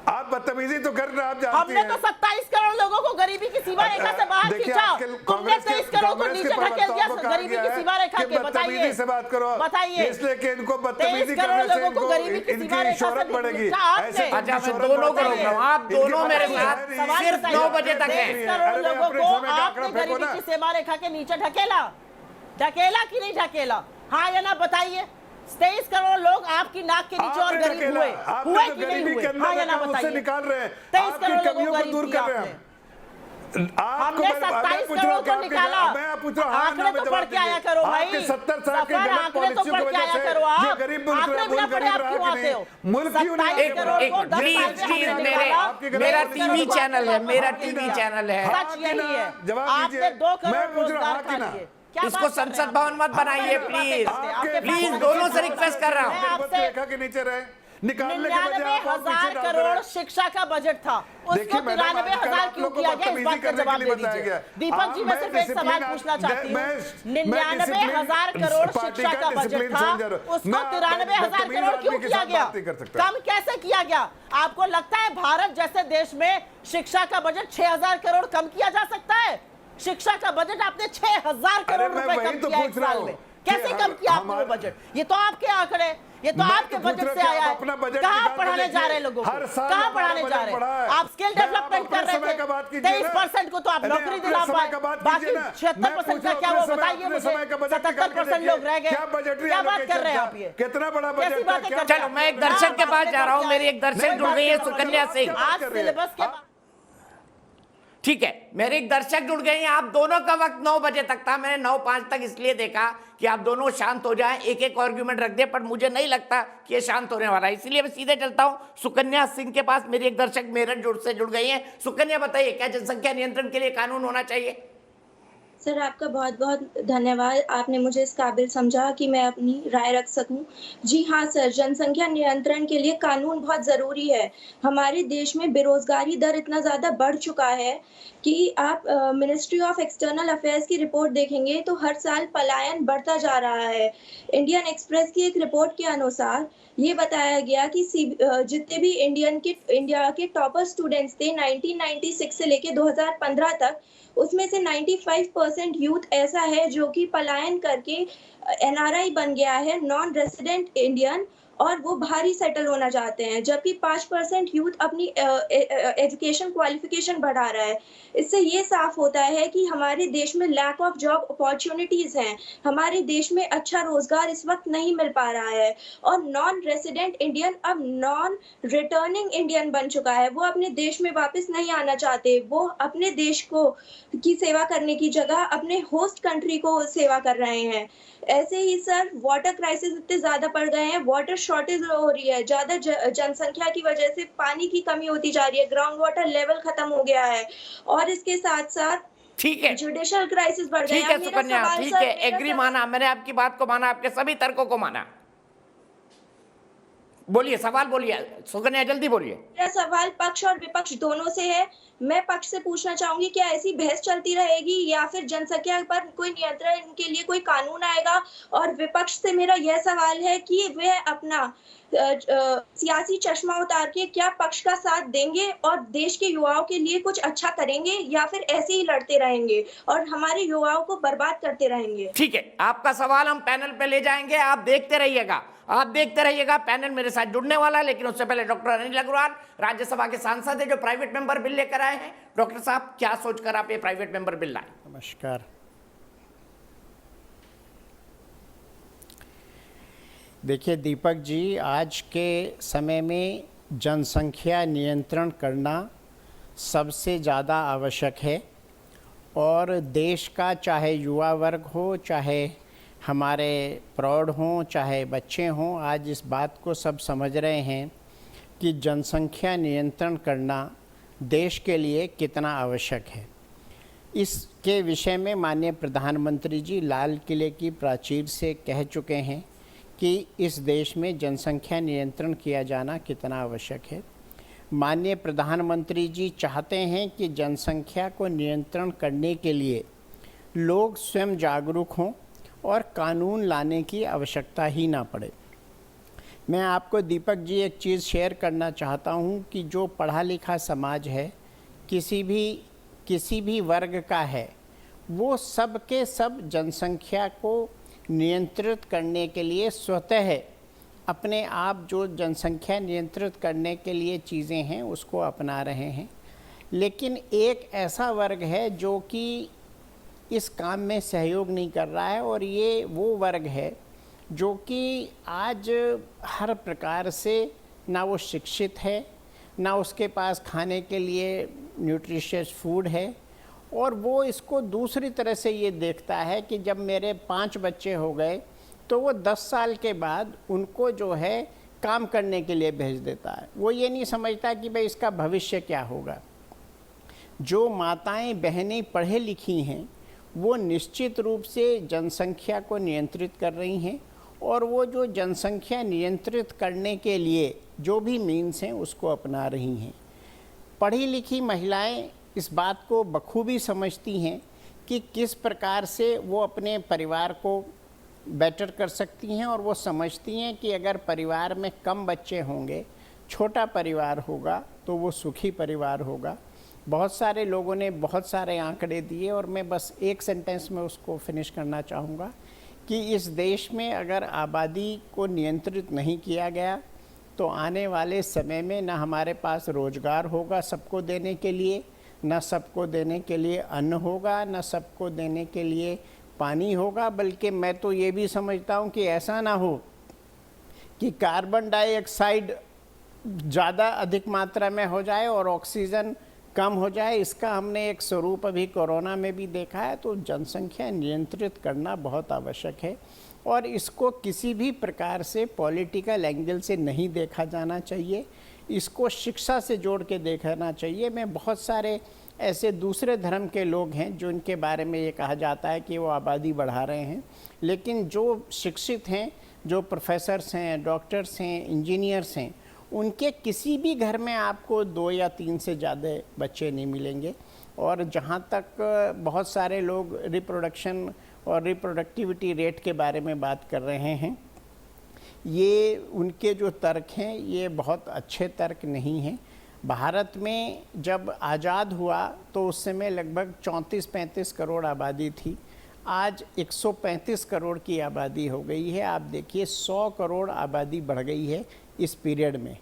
Speaker 8: आप बदतमीजी तो कर रहे हैं, आप जानते
Speaker 9: हमने तो 27 करोड़ लोगों को गरीबी की सीमा रेखा से बाहर खींचा, तुमने 23 करोड़ को नीचे ढकेल दिया गरीबी की सीमा रेखा के। बताइए
Speaker 8: से बात करो,
Speaker 9: बताइए,
Speaker 8: इसलिए कि इनको बदतमीजी
Speaker 9: 23 करोड़
Speaker 8: करने से
Speaker 9: लोगों को गरीबी की सीमा रेखा से
Speaker 8: शोहरत बढ़ेगी।
Speaker 9: ऐसे
Speaker 1: अच्छा मैं दोनों को रोक रहा हूँ, आप दोनों मेरे साथ सिर्फ 9 बजे तक हैं।
Speaker 9: 23 करोड़ लोगों को आपने गरीबी की सीमा रेखा के नीचे ढकेला, ढकेला कि नहीं ढकेला? हाँ या ना बताइए। 23 करोड़ लोग आपकी नाक के नीचे और गरीब हुए कि नहीं हुए? हाँ या ना बताइए। 23 करोड़ लोगों को गरीब किया आपने। हमने 27 करोड़ को निकाला। आंकड़े तो पढ़ के आया करो भाई,
Speaker 8: 70 साल के गलत
Speaker 9: आंकड़े तो पढ़ के आया करो। आप आंकड़े बिना पढ़े आप क्यों आते हो?
Speaker 1: मेरा टीवी चैनल है, मेरा टीवी चैनल है।
Speaker 9: सच यही है, आपने 2 करोड़ रोजगार खा लिए।
Speaker 1: इसको संसद भवन मत बनाइए प्लीज, प्लीज दोनों से रिक्वेस्ट कर रहा हूँ।
Speaker 8: रेखा के नीचे रहे, निकालने के बजाय आप और पीछे
Speaker 9: 99,000 करोड़ शिक्षा का बजट था, उसको 93,000 क्यों किया गया? इस बात का जवाब दे दीजिए। दीपक जी मैं सिर्फ एक सवाल पूछना चाहती हूँ, 99,000 करोड़ शिक्षा का बजट था, उसको 93,000 करोड़ क्यों किया गया? कम कैसे किया गया? आपको लगता है भारत जैसे देश में शिक्षा का बजट 6,000 करोड़ कम किया जा सकता है? शिक्षा का बजट आपने 6,000 करोड़ रुपए कम किया एक साल में। कैसे कम किया आपने वो बजट? ये तो आपके आंकड़े। ये तो आपके बजट से आया है। कहाँ पढ़ाने जा रहे हैं लोगों को? कहाँ पढ़ाने जा रहे हैं? आप स्किल डेवलपमेंट कर रहे थे, 23% को तो आप नौकरी दिला पाए, बाकी 76% का क्या वो बताइए मुझे। 77% लोग रह गए। क्या बात कर रहे हैं आप? ये
Speaker 8: कितना बड़ा बजट?
Speaker 1: चलो मैं एक दर्शक के पास जा रहा हूँ, मेरी एक दर्शक जुड़ गई है, सुकन्या सिंह।
Speaker 9: आज सिलेबस के
Speaker 1: ठीक है, मेरे एक दर्शक जुड़ गए हैं। आप दोनों का वक्त 9 बजे तक था, मैंने 9:05 तक इसलिए देखा कि आप दोनों शांत हो जाएं, एक एक आर्गुमेंट रख दे, पर मुझे नहीं लगता कि ये शांत होने वाला है, इसलिए मैं सीधे चलता हूं सुकन्या सिंह के पास। मेरी एक दर्शक मेरठ से जुड़ गई हैं। सुकन्या बताइए, क्या जनसंख्या नियंत्रण के लिए कानून होना चाहिए?
Speaker 10: सर, आपका बहुत बहुत धन्यवाद। आपने मुझे इस काबिल समझा कि मैं अपनी राय रख सकूं। जी हाँ सर, जनसंख्या नियंत्रण के लिए कानून बहुत ज़रूरी है। हमारे देश में बेरोजगारी दर इतना ज़्यादा बढ़ चुका है कि आप मिनिस्ट्री ऑफ एक्सटर्नल अफेयर्स की रिपोर्ट देखेंगे तो हर साल पलायन बढ़ता जा रहा है। इंडियन एक्सप्रेस की एक रिपोर्ट के अनुसार ये बताया गया कि जितने भी इंडिया के टॉपर स्टूडेंट्स थे 1996 से लेके 2015 तक, उसमें से 95% यूथ ऐसा है जो कि पलायन करके NRI बन गया है, नॉन रेसिडेंट इंडियन, और वो बाहर ही सेटल होना चाहते हैं, जबकि 5% यूथ अपनी एजुकेशन क्वालिफिकेशन बढ़ा रहा है। इससे ये साफ होता है कि हमारे देश में लैक ऑफ जॉब अपॉर्चुनिटीज हैं, हमारे देश में अच्छा रोजगार इस वक्त नहीं मिल पा रहा है, और नॉन रेसिडेंट इंडियन अब नॉन रिटर्निंग इंडियन बन चुका है। वो अपने देश में वापस नहीं आना चाहते, वो अपने देश को की सेवा करने की जगह अपने होस्ट कंट्री को सेवा कर रहे हैं। ऐसे ही सर, वाटर क्राइसिस इतने ज्यादा बढ़ गए हैं, वाटर शॉर्टेज हो रही है, ज्यादा जनसंख्या की वजह से पानी की कमी होती जा रही है, ग्राउंड वाटर लेवल खत्म हो गया है, और इसके साथ साथ
Speaker 1: ठीक है,
Speaker 10: जुडिशियल क्राइसिस बढ़ गया है।
Speaker 1: ठीक है सुकन्या, ठीक है, एग्री माना, मैंने आपकी बात को माना, आपके सभी तर्कों को माना। बोलिए, सवाल बोलिए सुकन्या, जल्दी बोलिए।
Speaker 10: मेरा सवाल पक्ष और विपक्ष दोनों से है। मैं पक्ष से पूछना चाहूंगी, क्या ऐसी बहस चलती रहेगी या फिर जनसंख्या पर कोई नियंत्रण के लिए कोई कानून आएगा? और विपक्ष से मेरा यह सवाल है कि वे अपना सियासी चश्मा उतार के क्या पक्ष का साथ देंगे और देश के युवाओं के लिए कुछ अच्छा करेंगे, या फिर ऐसे ही लड़ते रहेंगे और हमारे युवाओं को बर्बाद करते रहेंगे?
Speaker 1: ठीक है, आपका सवाल हम पैनल पे ले जाएंगे, आप देखते रहिएगा। पैनल मेरे साथ जुड़ने वाला है, लेकिन उससे पहले डॉक्टर अनिल अग्रवाल, राज्यसभा के सांसद है, जो प्राइवेट मेंबर बिल लेकर आए हैं। डॉक्टर साहब, क्या सोचकर आप ये प्राइवेट मेंबर बिल लाए?
Speaker 11: नमस्कार। देखिए दीपक जी, आज के समय में जनसंख्या नियंत्रण करना सबसे ज़्यादा आवश्यक है, और देश का चाहे युवा वर्ग हो, चाहे हमारे प्रौढ़ हों, चाहे बच्चे हों, आज इस बात को सब समझ रहे हैं कि जनसंख्या नियंत्रण करना देश के लिए कितना आवश्यक है। इसके विषय में माननीय प्रधानमंत्री जी लाल किले की प्राचीर से कह चुके हैं कि इस देश में जनसंख्या नियंत्रण किया जाना कितना आवश्यक है। माननीय प्रधानमंत्री जी चाहते हैं कि जनसंख्या को नियंत्रण करने के लिए लोग स्वयं जागरूक हों और कानून लाने की आवश्यकता ही ना पड़े। मैं आपको दीपक जी एक चीज़ शेयर करना चाहता हूं कि जो पढ़ा लिखा समाज है, किसी भी वर्ग का है, वो सब के सब जनसंख्या को नियंत्रित करने के लिए स्वतः अपने आप जो जनसंख्या नियंत्रित करने के लिए चीज़ें हैं उसको अपना रहे हैं। लेकिन एक ऐसा वर्ग है जो कि इस काम में सहयोग नहीं कर रहा है, और ये वो वर्ग है जो कि आज हर प्रकार से ना वो शिक्षित है, ना उसके पास खाने के लिए न्यूट्रिशियस फूड है, और वो इसको दूसरी तरह से ये देखता है कि जब मेरे 5 बच्चे हो गए तो वो 10 साल के बाद उनको जो है काम करने के लिए भेज देता है। वो ये नहीं समझता कि भाई इसका भविष्य क्या होगा। जो माताएं बहनें पढ़े लिखी हैं वो निश्चित रूप से जनसंख्या को नियंत्रित कर रही हैं, और वो जो जनसंख्या नियंत्रित करने के लिए जो भी मीन्स हैं उसको अपना रही हैं। पढ़ी लिखी महिलाएं इस बात को बखूबी समझती हैं कि किस प्रकार से वो अपने परिवार को बेटर कर सकती हैं, और वो समझती हैं कि अगर परिवार में कम बच्चे होंगे, छोटा परिवार होगा, तो वो सुखी परिवार होगा। बहुत सारे लोगों ने बहुत सारे आंकड़े दिए, और मैं बस एक सेंटेंस में उसको फिनिश करना चाहूँगा कि इस देश में अगर आबादी को नियंत्रित नहीं किया गया तो आने वाले समय में ना हमारे पास रोज़गार होगा सबको देने के लिए, ना सबको देने के लिए अन्न होगा, ना सबको देने के लिए पानी होगा, बल्कि मैं तो ये भी समझता हूँ कि ऐसा ना हो कि कार्बन डाइऑक्साइड ज़्यादा अधिक मात्रा में हो जाए और ऑक्सीजन कम हो जाए। इसका हमने एक स्वरूप अभी कोरोना में भी देखा है। तो जनसंख्या नियंत्रित करना बहुत आवश्यक है और इसको किसी भी प्रकार से पॉलिटिकल एंगल से नहीं देखा जाना चाहिए, इसको शिक्षा से जोड़ के देखना चाहिए। मैं बहुत सारे ऐसे दूसरे धर्म के लोग हैं जो इनके बारे में ये कहा जाता है कि वो आबादी बढ़ा रहे हैं, लेकिन जो शिक्षित हैं, जो प्रोफेसर्स हैं, डॉक्टर्स हैं, इंजीनियर्स हैं, उनके किसी भी घर में आपको 2 या 3 से ज़्यादा बच्चे नहीं मिलेंगे। और जहाँ तक बहुत सारे लोग रिप्रोडक्शन और रिप्रोडक्टिविटी रेट के बारे में बात कर रहे हैं, ये उनके जो तर्क हैं ये बहुत अच्छे तर्क नहीं हैं। भारत में जब आज़ाद हुआ तो उस समय लगभग 34-35 करोड़ आबादी थी, आज 135 करोड़ की आबादी हो गई है। आप देखिए 100 करोड़ आबादी बढ़ गई है इस पीरियड में।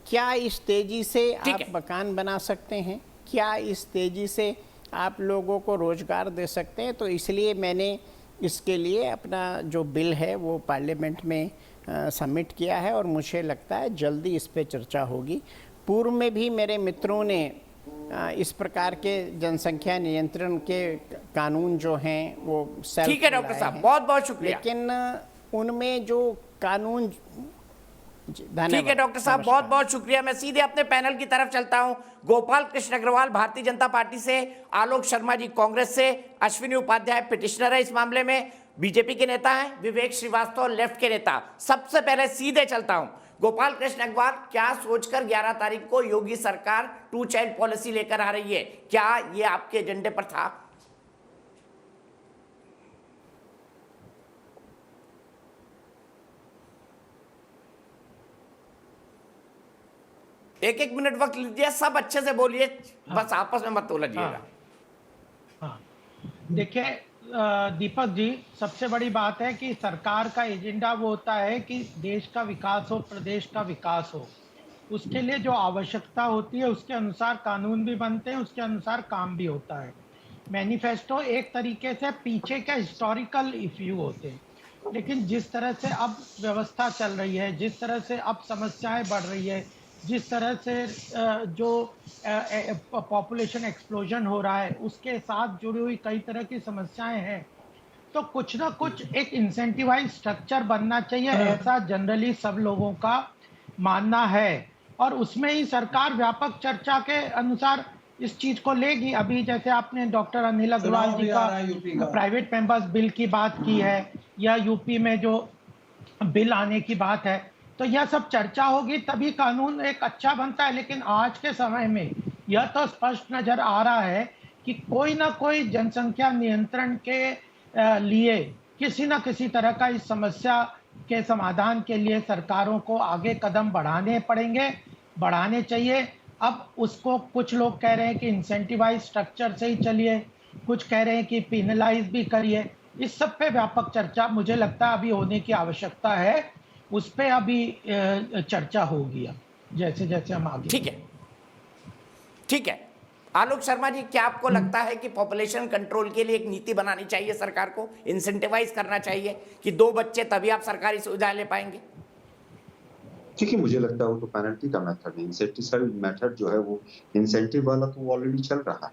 Speaker 11: क्या इस तेज़ी से आप मकान बना सकते हैं? क्या इस तेज़ी से आप लोगों को रोज़गार दे सकते हैं? तो इसलिए मैंने इसके लिए अपना जो बिल है वो पार्लियामेंट में सबमिट किया है और मुझे लगता है जल्दी इस पे चर्चा होगी। पूर्व में भी मेरे मित्रों ने इस प्रकार के जनसंख्या नियंत्रण के कानून जो हैं वो
Speaker 1: ठीक है डॉक्टर साहब, बहुत बहुत शुक्रिया।
Speaker 11: लेकिन उनमें जो कानून
Speaker 1: ठीक है डॉक्टर साहब, बहुत बहुत शुक्रिया। मैं सीधे अपने पैनल की तरफ चलता हूं। गोपाल कृष्ण अग्रवाल भारतीय जनता पार्टी से, आलोक शर्मा जी कांग्रेस से, अश्विनी उपाध्याय पिटिशनर है इस मामले में, बीजेपी के नेता हैं, विवेक श्रीवास्तव लेफ्ट के नेता। सबसे पहले सीधे चलता हूं, गोपाल कृष्ण अग्रवाल, क्या सोचकर 11 तारीख को योगी सरकार 2 चाइल्ड पॉलिसी लेकर आ रही है? क्या ये आपके एजेंडे पर था? एक मिनट वक्त लीजिए, सब अच्छे से बोलिए। हाँ। बस आपस में मत उलझिएगा।
Speaker 12: हाँ। देखिए दीपक जी, सबसे बड़ी बात है कि सरकार का एजेंडा वो होता है कि देश का विकास हो, प्रदेश का विकास हो। उसके लिए जो आवश्यकता होती है उसके अनुसार कानून भी बनते हैं, उसके अनुसार काम भी होता है। मैनिफेस्टो एक तरीके से पीछे के हिस्टोरिकल इश्यू होते हैं, लेकिन जिस तरह से अब व्यवस्था चल रही है, जिस तरह से अब समस्याएं बढ़ रही है, जिस तरह से जो पॉपुलेशन एक्सप्लोजन हो रहा है, उसके साथ जुड़ी हुई कई तरह की समस्याएं हैं, तो कुछ ना कुछ एक इंसेंटिवाइज स्ट्रक्चर बनना चाहिए, ऐसा जनरली सब लोगों का मानना है। और उसमें ही सरकार व्यापक चर्चा के अनुसार इस चीज को लेगी। अभी जैसे आपने डॉक्टर अनिल अग्रवाल जी का प्राइवेट मेंबर्स बिल की बात की है, या यूपी में जो बिल आने की बात है, तो यह सब चर्चा होगी तभी कानून एक अच्छा बनता है। लेकिन आज के समय में यह तो स्पष्ट नजर आ रहा है कि कोई ना कोई जनसंख्या नियंत्रण के लिए किसी न किसी तरह का इस समस्या के समाधान के लिए सरकारों को आगे कदम बढ़ाने पड़ेंगे, बढ़ाने चाहिए। अब उसको कुछ लोग कह रहे हैं कि इंसेंटिवाइज स्ट्रक्चर से ही चलिए, कुछ कह रहे हैं कि पिनलाइज भी करिए। इस सब पे व्यापक चर्चा मुझे लगता है अभी होने की आवश्यकता है, उस पर अभी चर्चा होगी जैसे जैसे हम आगे।
Speaker 1: ठीक है। आलोक शर्मा जी, क्या आपको लगता है कि पॉपुलेशन कंट्रोल के लिए एक नीति बनानी चाहिए, सरकार को इंसेंटिवाइज करना चाहिए कि 2 बच्चे तभी आप सरकारी सुविधा ले पाएंगे?
Speaker 13: देखिए, मुझे लगता है वो तो पेनल्टी का मेथड है। इंसेंटिव मेथड जो है वो इंसेंटिव वाला तो ऑलरेडी चल रहा है।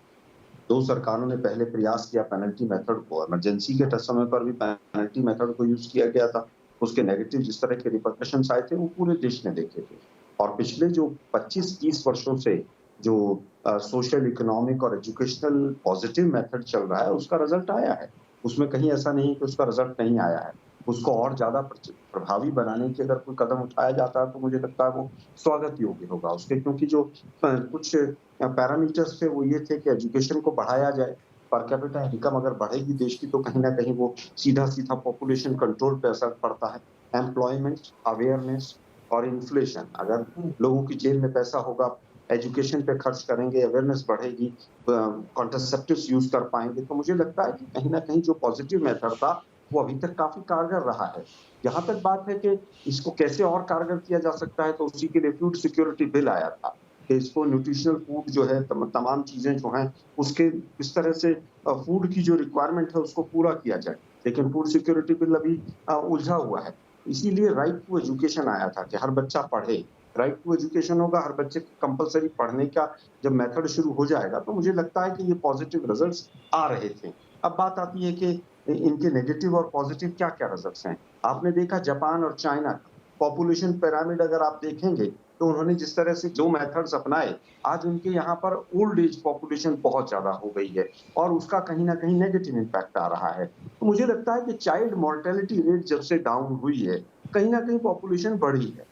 Speaker 13: 2 सरकारों ने पहले प्रयास किया पेनल्टी मेथड को, इमरजेंसी के समय पर भी पेनल्टी मेथड को यूज किया गया था। उसके नेगेटिव जिस तरह के रिपरकशंस आए थे वो पूरे देश ने देखे थे। और पिछले जो 25-30 वर्षों से जो सोशल, इकोनॉमिक और एजुकेशनल पॉजिटिव मेथड चल रहा है, उसका रिजल्ट आया है। उसमें कहीं ऐसा नहीं कि उसका रिजल्ट नहीं आया है। उसको और ज्यादा प्रभावी बनाने की अगर कोई कदम उठाया जाता है तो मुझे लगता है वो स्वागत योग्य होगा उसके, क्योंकि जो कुछ पैरामीटर्स थे वो ये थे कि एजुकेशन को बढ़ाया जाए, पर कैपिटा इनकम अगर बढ़ेगी देश की तो कहीं ना कहीं वो सीधा सीधा पॉपुलेशन कंट्रोल पे असर पड़ता है। एम्प्लॉयमेंट, अवेयरनेस और इन्फ्लेशन, अगर लोगों की जेब में पैसा होगा, एजुकेशन पे खर्च करेंगे, अवेयरनेस बढ़ेगी, कॉन्ट्रासेप्टिव्स यूज कर पाएंगे, तो मुझे लगता है कि कहीं ना कहीं जो पॉजिटिव मेथड था वो अभी तक काफी कारगर रहा है। जहां तक बात है कि इसको कैसे और कारगर किया जा सकता है, तो उसी के लिए फूड सिक्योरिटी बिल आया था कि इसको न्यूट्रिशनल फूड जो है, तमाम चीजें जो हैं उसके किस तरह से फूड की जो रिक्वायरमेंट है उसको पूरा किया जाए। लेकिन फूड सिक्योरिटी बिल अभी उलझा हुआ है। इसीलिए राइट टू एजुकेशन आया था कि हर बच्चा पढ़े, राइट टू एजुकेशन होगा, हर बच्चे को कंपलसरी पढ़ने का जब मेथड शुरू हो जाएगा तो मुझे लगता है कि ये पॉजिटिव रिजल्ट्स आ रहे थे। अब बात आती है कि इनके नेगेटिव और पॉजिटिव क्या क्या रिजल्ट्स हैं। आपने देखा जापान और चाइना का पॉपुलेशन पिरामिड अगर आप देखेंगे तो उन्होंने जिस तरह से जो मेथड्स अपनाए, आज उनके यहाँ पर ओल्ड एज पॉपुलेशन बहुत ज्यादा हो गई है और उसका कहीं ना कहीं नेगेटिव इम्पैक्ट आ रहा है। तो मुझे लगता है कि चाइल्ड मोर्टेलिटी रेट जब से डाउन हुई है, कहीं ना कहीं पॉपुलेशन बढ़ी है।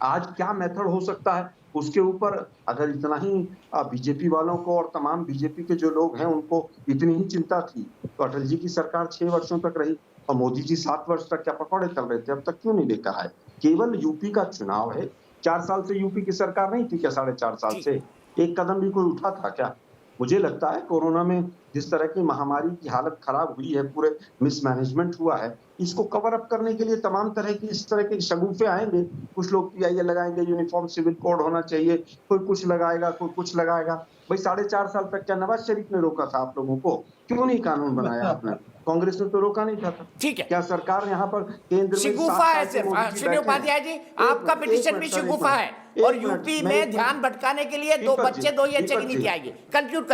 Speaker 13: आज क्या मेथड हो सकता है उसके ऊपर अगर इतना ही बीजेपी वालों को और तमाम बीजेपी के जो लोग हैं उनको इतनी ही चिंता थी तो अटल जी की सरकार 6 वर्षों तक रही और मोदी जी 7 वर्ष तक क्या पकौड़े तल रहे थे, अब तक क्यों नहीं लेकर आए? केवल यूपी का चुनाव है, 4 साल से यूपी की सरकार नहीं थी क्या? 4.5 साल से एक कदम भी कोई उठा था क्या? मुझे लगता है कोरोना में जिस तरह की महामारी की हालत खराब हुई है, पूरे मिसमैनेजमेंट हुआ है, इसको कवर अप करने के लिए तमाम तरह की इस तरह के शगुफे आएंगे। कुछ लोग पीआईए लगाएंगे, यूनिफॉर्म सिविल कोड होना चाहिए, कोई कुछ लगाएगा, कोई कुछ लगाएगा। भाई 4.5 साल तक क्या नवाज शरीफ ने रोका था आप लोगों को? क्यों नहीं कानून बनाया आपने? कांग्रेस ने तो रोका नहीं था।
Speaker 1: ठीक है,
Speaker 13: क्या सरकार यहाँ पर केंद्र में
Speaker 1: शिगुफा है सिर्फ। श्री उपाध्याय जी, आपका पिटीशन भी शिगुफा है और यूपी में ध्यान भटकाने के लिए 2 बच्चे 2 ये चेक नीति आएगी। कंक्लूड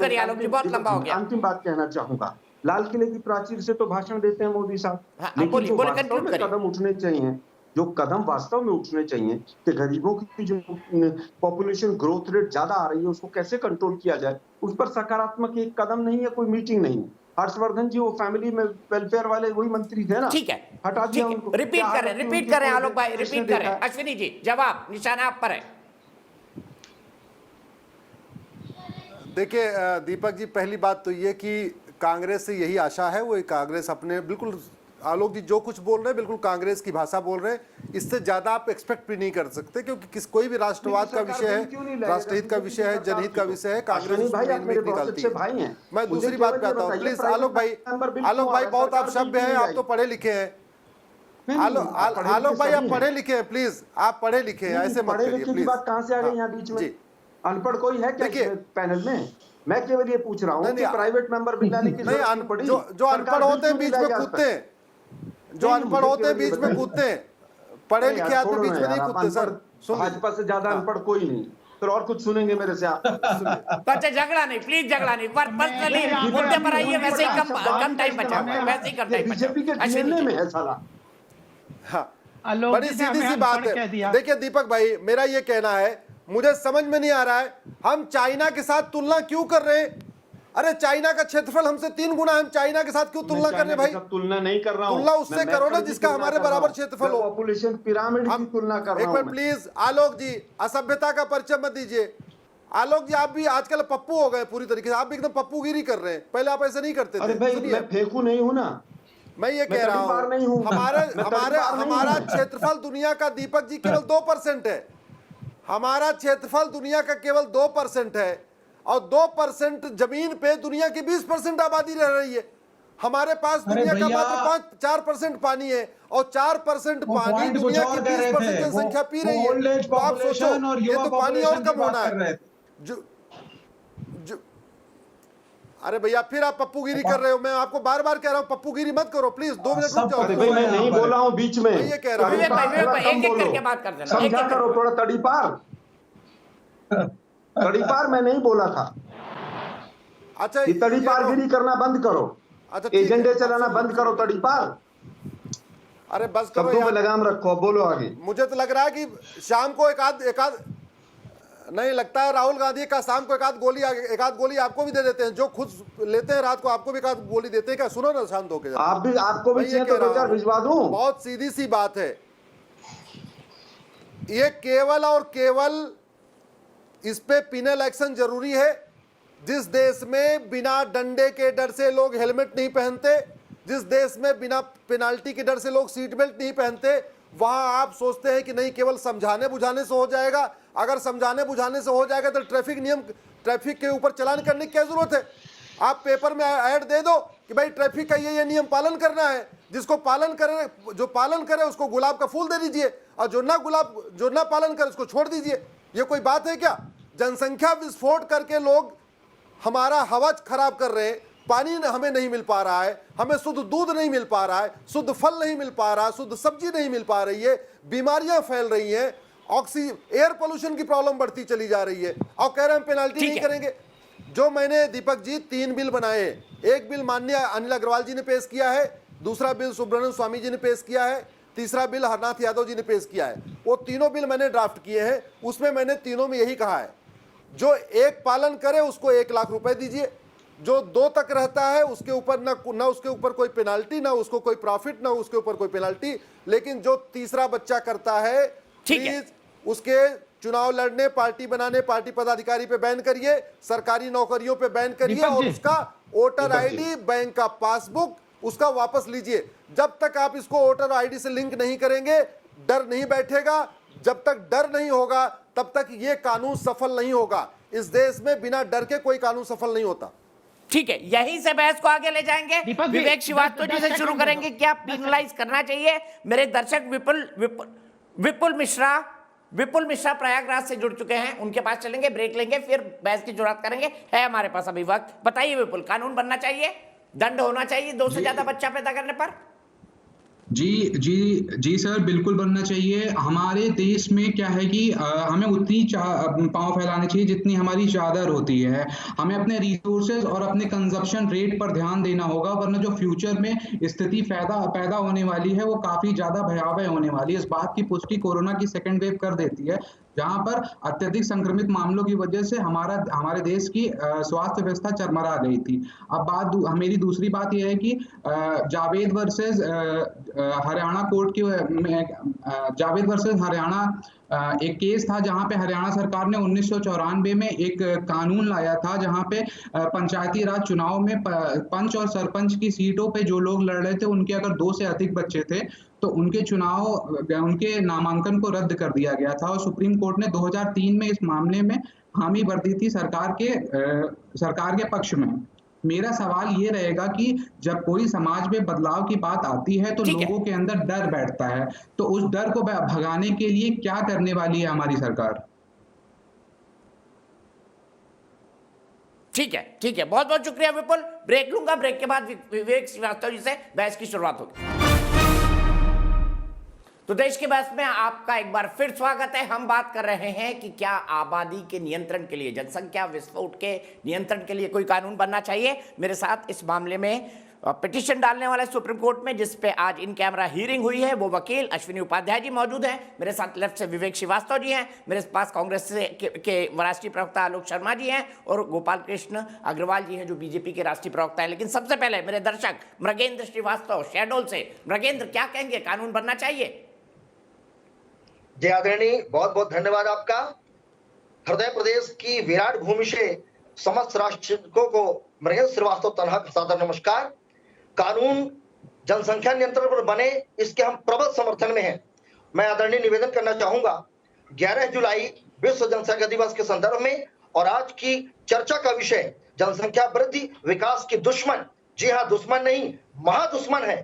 Speaker 1: करिए आलोक जी, बहुत लंबा हो गया।
Speaker 13: अंतिम बात कहना चाहूंगा, लाल किले की प्राचीर से तो भाषण देते हैं मोदी साहब, लेकिन जो वास्तव में कदम उठने चाहिए, जो कदम वास्तव में उठने चाहिए कि गरीबों की जो पॉपुलेशन ग्रोथ रेट ज्यादा आ रही है उसको कैसे कंट्रोल किया जाए, उस पर सकारात्मक एक कदम नहीं है, कोई मीटिंग नहीं है। हर्षवर्धन जी वो फैमिली में वेलफेयर वाले वही मंत्री थे ना,
Speaker 1: ठीक है,
Speaker 13: हटा दिया उनको।
Speaker 1: रिपीट करें आलोक भाई, रिपीट करें। अश्विनी जी जवाब, निशाना आप पर है।
Speaker 14: देखिए दीपक जी, पहली बात तो ये कि कांग्रेस से यही आशा है, वो कांग्रेस अपने बिल्कुल आलोक जी जो कुछ बोल रहे हैं बिल्कुल कांग्रेस की भाषा बोल रहे हैं। इससे ज्यादा आप एक्सपेक्ट भी नहीं कर सकते क्योंकि कोई भी राष्ट्रवाद का विषय है, राष्ट्रहित का विषय है, जनहित का विषय है, कांग्रेस निकालती है। मैं दूसरी बात पे आता हूँ, प्लीज आलोक भाई बहुत आप सभ्य हैं, आप तो पढ़े लिखे हैं। आलोक भाई आप पढ़े लिखे हैं, प्लीज आप पढ़े लिखे हैं, ऐसे मत करिए प्लीज।
Speaker 13: बात कहाँ से आ गई यहाँ बीच में? अनपढ़ कोई है क्या पैनल में? मैं केवल ये पूछ रहा हूँ कि प्राइवेट मेंबर बिल लाने की जरूरत पड़ी?
Speaker 14: जो अनपढ़ होते हैं बीच में कूदते हैं, जो अनपढ़ होते हैं बीच में कूदते हैं, पढ़े लिखे आदमी बीच में नहीं कूदते सर।
Speaker 13: भाजपा से ज्यादा अनपढ़ कोई नहीं, फिर और कुछ सुनेंगे मेरे से आप।
Speaker 1: बच्चे झगड़ा नहीं, प्लीज झगड़ा नहीं, पर्सनली मुद्दे पर आइए। वैसे ही कम टाइम बचा है, वैसे ही कम टाइम बचा।
Speaker 13: बीजेपी के डीएनए में है साला।
Speaker 14: हाँ, बड़ी सीधी सी बात है। देखिए दीपक भाई, मेरा ये कहना है, मुझे समझ में नहीं आ रहा है हम चाइना के साथ तुलना क्यों कर रहे हैं। अरे चाइना का क्षेत्रफल हमसे 3 गुना, हम चाइना के साथ क्यों तुलना कर रहे भाई?
Speaker 13: तुलना नहीं कर रहा हूं,
Speaker 14: तुलना उससे करो ना जिसका हमारे बराबर क्षेत्रफल हो।
Speaker 13: पॉपुलेशन पिरामिड की तुलना कर रहा हूं।
Speaker 14: एक बार प्लीज आलोक जी, असभ्यता का परिचय मत दीजिए। आलोक जी आप भी आजकल पप्पू हो गए पूरी तरीके से, आप भी एकदम पप्पूगिरी कर रहे हैं, पहले आप ऐसे नहीं करते थे।
Speaker 13: अरे भाई मैं फेंकू नहीं हूं ना,
Speaker 14: मैं ये कह रहा हूं हमारा क्षेत्रफल दुनिया का दीपक जी केवल 2% है। हमारा क्षेत्रफल दुनिया का केवल 2% है और 2% जमीन पे दुनिया की 20% आबादी रह रही है। हमारे पास दुनिया का मात्र 4% पानी है और 4% पानी दुनिया की 20% जनसंख्या पी रही है। तो आप सोचो ये तो पानी और कम होना है। अरे भैया फिर आप पप्पूगिरी कर रहे हो, मैं आपको बार बार कह रहा हूँ पप्पूगिरी मत करो प्लीज, 2 मिनट रुक जाओ।
Speaker 13: मैं नहीं बोला हूँ बीच में,
Speaker 14: ये कह रहा हूँ
Speaker 1: एक-एक करके बात कर देना,
Speaker 13: समझा करो थोड़ा। तड़ीपार मैं नहीं बोला था।
Speaker 14: अच्छा
Speaker 13: तड़ीपारगिरी करना बंद करो,
Speaker 14: अच्छा
Speaker 13: एजेंडे चलाना बंद करो। तड़ीपार,
Speaker 14: अरे बस करो
Speaker 13: यार, लगाम रखो, बोलो आगे।
Speaker 14: मुझे तो लग रहा है कि शाम को एक आध नहीं लगता है राहुल गांधी का शाम को एक आध गोली आपको भी दे देते हैं, जो खुद लेते हैं रात को आपको भी एक आध गोली देते हैं क्या? सुनो ना शांत होकर,
Speaker 13: आपको भी चाहिए तो 2-4 भिजवा दूं।
Speaker 14: बहुत सीधी सी बात है ये, केवल और केवल इस पे पिनल एक्शन जरूरी है। जिस देश में बिना डंडे के डर से लोग हेलमेट नहीं पहनते, जिस देश में बिना पेनाल्टी के डर से लोग सीट बेल्ट नहीं पहनते, वहां आप सोचते हैं कि नहीं केवल समझाने बुझाने से हो जाएगा। अगर समझाने बुझाने से हो जाएगा तो ट्रैफिक के ऊपर चालान करने की क्या जरूरत है? आप पेपर में ऐड दे दो कि भाई ट्रैफिक का ये नियम पालन करना है, जिसको पालन करे, जो पालन करे उसको गुलाब का फूल दे दीजिए, और जो ना पालन करे उसको छोड़ दीजिए। ये कोई बात है क्या? जनसंख्या विस्फोट करके लोग हमारा हवा खराब कर रहे हैं, पानी हमें नहीं मिल पा रहा है, हमें शुद्ध दूध नहीं मिल पा रहा है, शुद्ध फल नहीं मिल पा रहा है, शुद्ध सब्जी नहीं मिल पा रही है, बीमारियां फैल रही हैं, एयर पोल्यूशन की प्रॉब्लम बढ़ती चली जा रही है, और कह रहे हैं पेनाल्टी नहीं करेंगे। जो मैंने दीपक जी 3 बिल बनाए, एक बिल माननीय अनिल अग्रवाल जी ने पेश किया है, दूसरा बिल सुब्रमण्यम स्वामी जी ने पेश किया है, तीसरा बिल हरनाथ यादव जी ने पेश किया है। वो तीनों बिल मैंने ड्राफ्ट किए हैं। उसमें मैंने तीनों में यही कहा है, जो 1 पालन करे उसको 1 लाख रुपए दीजिए, जो 2 तक रहता है उसके ऊपर ना उसके ऊपर कोई पेनाल्टी, ना उसको कोई प्रॉफिट, ना उसके ऊपर कोई पेनाल्टी, लेकिन जो तीसरा बच्चा करता है प्लीज उसके चुनाव लड़ने, पार्टी बनाने, पार्टी पदाधिकारी पे बैन करिए, सरकारी नौकरियों पे बैन करिए, और उसका वोटर आईडी, बैंक का पासबुक उसका वापस लीजिए। जब तक आप इसको वोटर आईडी से लिंक नहीं करेंगे, डर नहीं बैठेगा। जब तक डर नहीं होगा तब तक ये कानून सफल नहीं होगा। इस देश में बिना डर के कोई कानून सफल नहीं होता।
Speaker 1: ठीक है, यहीं से बहस को आगे ले जाएंगे। विवेक श्रीवास्तव जी से शुरू करेंगे। क्या पेनलाइज करना चाहिए? मेरे दर्शक विपुल मिश्रा प्रयागराज से जुड़ चुके हैं, उनके पास चलेंगे, ब्रेक लेंगे, फिर बहस की शुरुआत करेंगे। है हमारे पास अभी वक्त। बताइए विपुल, कानून बनना चाहिए, दंड होना चाहिए 2 से ज्यादा बच्चा पैदा करने पर?
Speaker 15: जी सर, बिल्कुल बनना चाहिए। हमारे देश में क्या है कि हमें उतनी पाँव फैलाने चाहिए जितनी हमारी चादर होती है। हमें अपने रिसोर्सेज और अपने कंजप्शन रेट पर ध्यान देना होगा, वरना जो फ्यूचर में स्थिति पैदा होने वाली है वो काफी ज्यादा भयावह होने वाली है। इस बात की पुष्टि कोरोना की सेकेंड वेव कर देती है, जहां पर अत्यधिक संक्रमित मामलों की वजह से हमारे देश की स्वास्थ्य व्यवस्था चरमरा गई थी। अब मेरी दूसरी बात यह है कि जावेद वर्सेस हरियाणा कोर्ट की जावेद वर्सेस हरियाणा एक केस था, जहां पे हरियाणा सरकार ने 1994 में एक कानून लाया था, जहां पे पंचायती राज चुनाव में पंच और सरपंच की सीटों पे जो लोग लड़ रहे थे, उनके अगर 2 से अधिक बच्चे थे तो उनके नामांकन को रद्द कर दिया गया था। और सुप्रीम कोर्ट ने 2003 में इस मामले में हामी भरती थी सरकार के पक्ष में। मेरा सवाल ये रहेगा कि जब कोई समाज में बदलाव की बात आती है तो लोगों के अंदर डर बैठता है, तो उस डर को भगाने के लिए क्या करने वाली है हमारी सरकार?
Speaker 1: ठीक है, बहुत बहुत शुक्रिया विपुल। ब्रेक लूंगा, ब्रेक के बाद विवेक श्रीवास्तव जी से बहस की शुरुआत होगी। तो देश के बहस में आपका एक बार फिर स्वागत है। हम बात कर रहे हैं कि क्या आबादी के नियंत्रण के लिए, जनसंख्या विस्फोट के नियंत्रण के लिए कोई कानून बनना चाहिए। मेरे साथ इस मामले में पिटीशन डालने वाले सुप्रीम कोर्ट में, जिस पे आज इन कैमरा हियरिंग हुई है, वो वकील अश्विनी उपाध्याय जी मौजूद हैं। मेरे साथ लेफ्ट से विवेक श्रीवास्तव जी हैं, मेरे पास कांग्रेस के राष्ट्रीय प्रवक्ता आलोक शर्मा जी हैं, और गोपाल कृष्ण अग्रवाल जी हैं जो बीजेपी के राष्ट्रीय प्रवक्ता हैं। लेकिन सबसे पहले मेरे दर्शक मृगेंद्र श्रीवास्तव शहडोल से, मृगेंद्र क्या कहेंगे, कानून बनना चाहिए?
Speaker 16: जय आदरणीय, बहुत बहुत धन्यवाद आपका। हृदय प्रदेश की विराट भूमि से समस्त राष्ट्रको को मृगेंद्र श्रीवास्तव तनहा सादर नमस्कार। कानून जनसंख्या नियंत्रण पर बने, इसके हम प्रबल समर्थन में हैं। मैं आदरणीय निवेदन करना चाहूंगा, 11 जुलाई विश्व जनसंख्या दिवस के संदर्भ में और आज की चर्चा का विषय जनसंख्या वृद्धि विकास की दुश्मन। जी हाँ, दुश्मन नहीं, महादुश्मन है,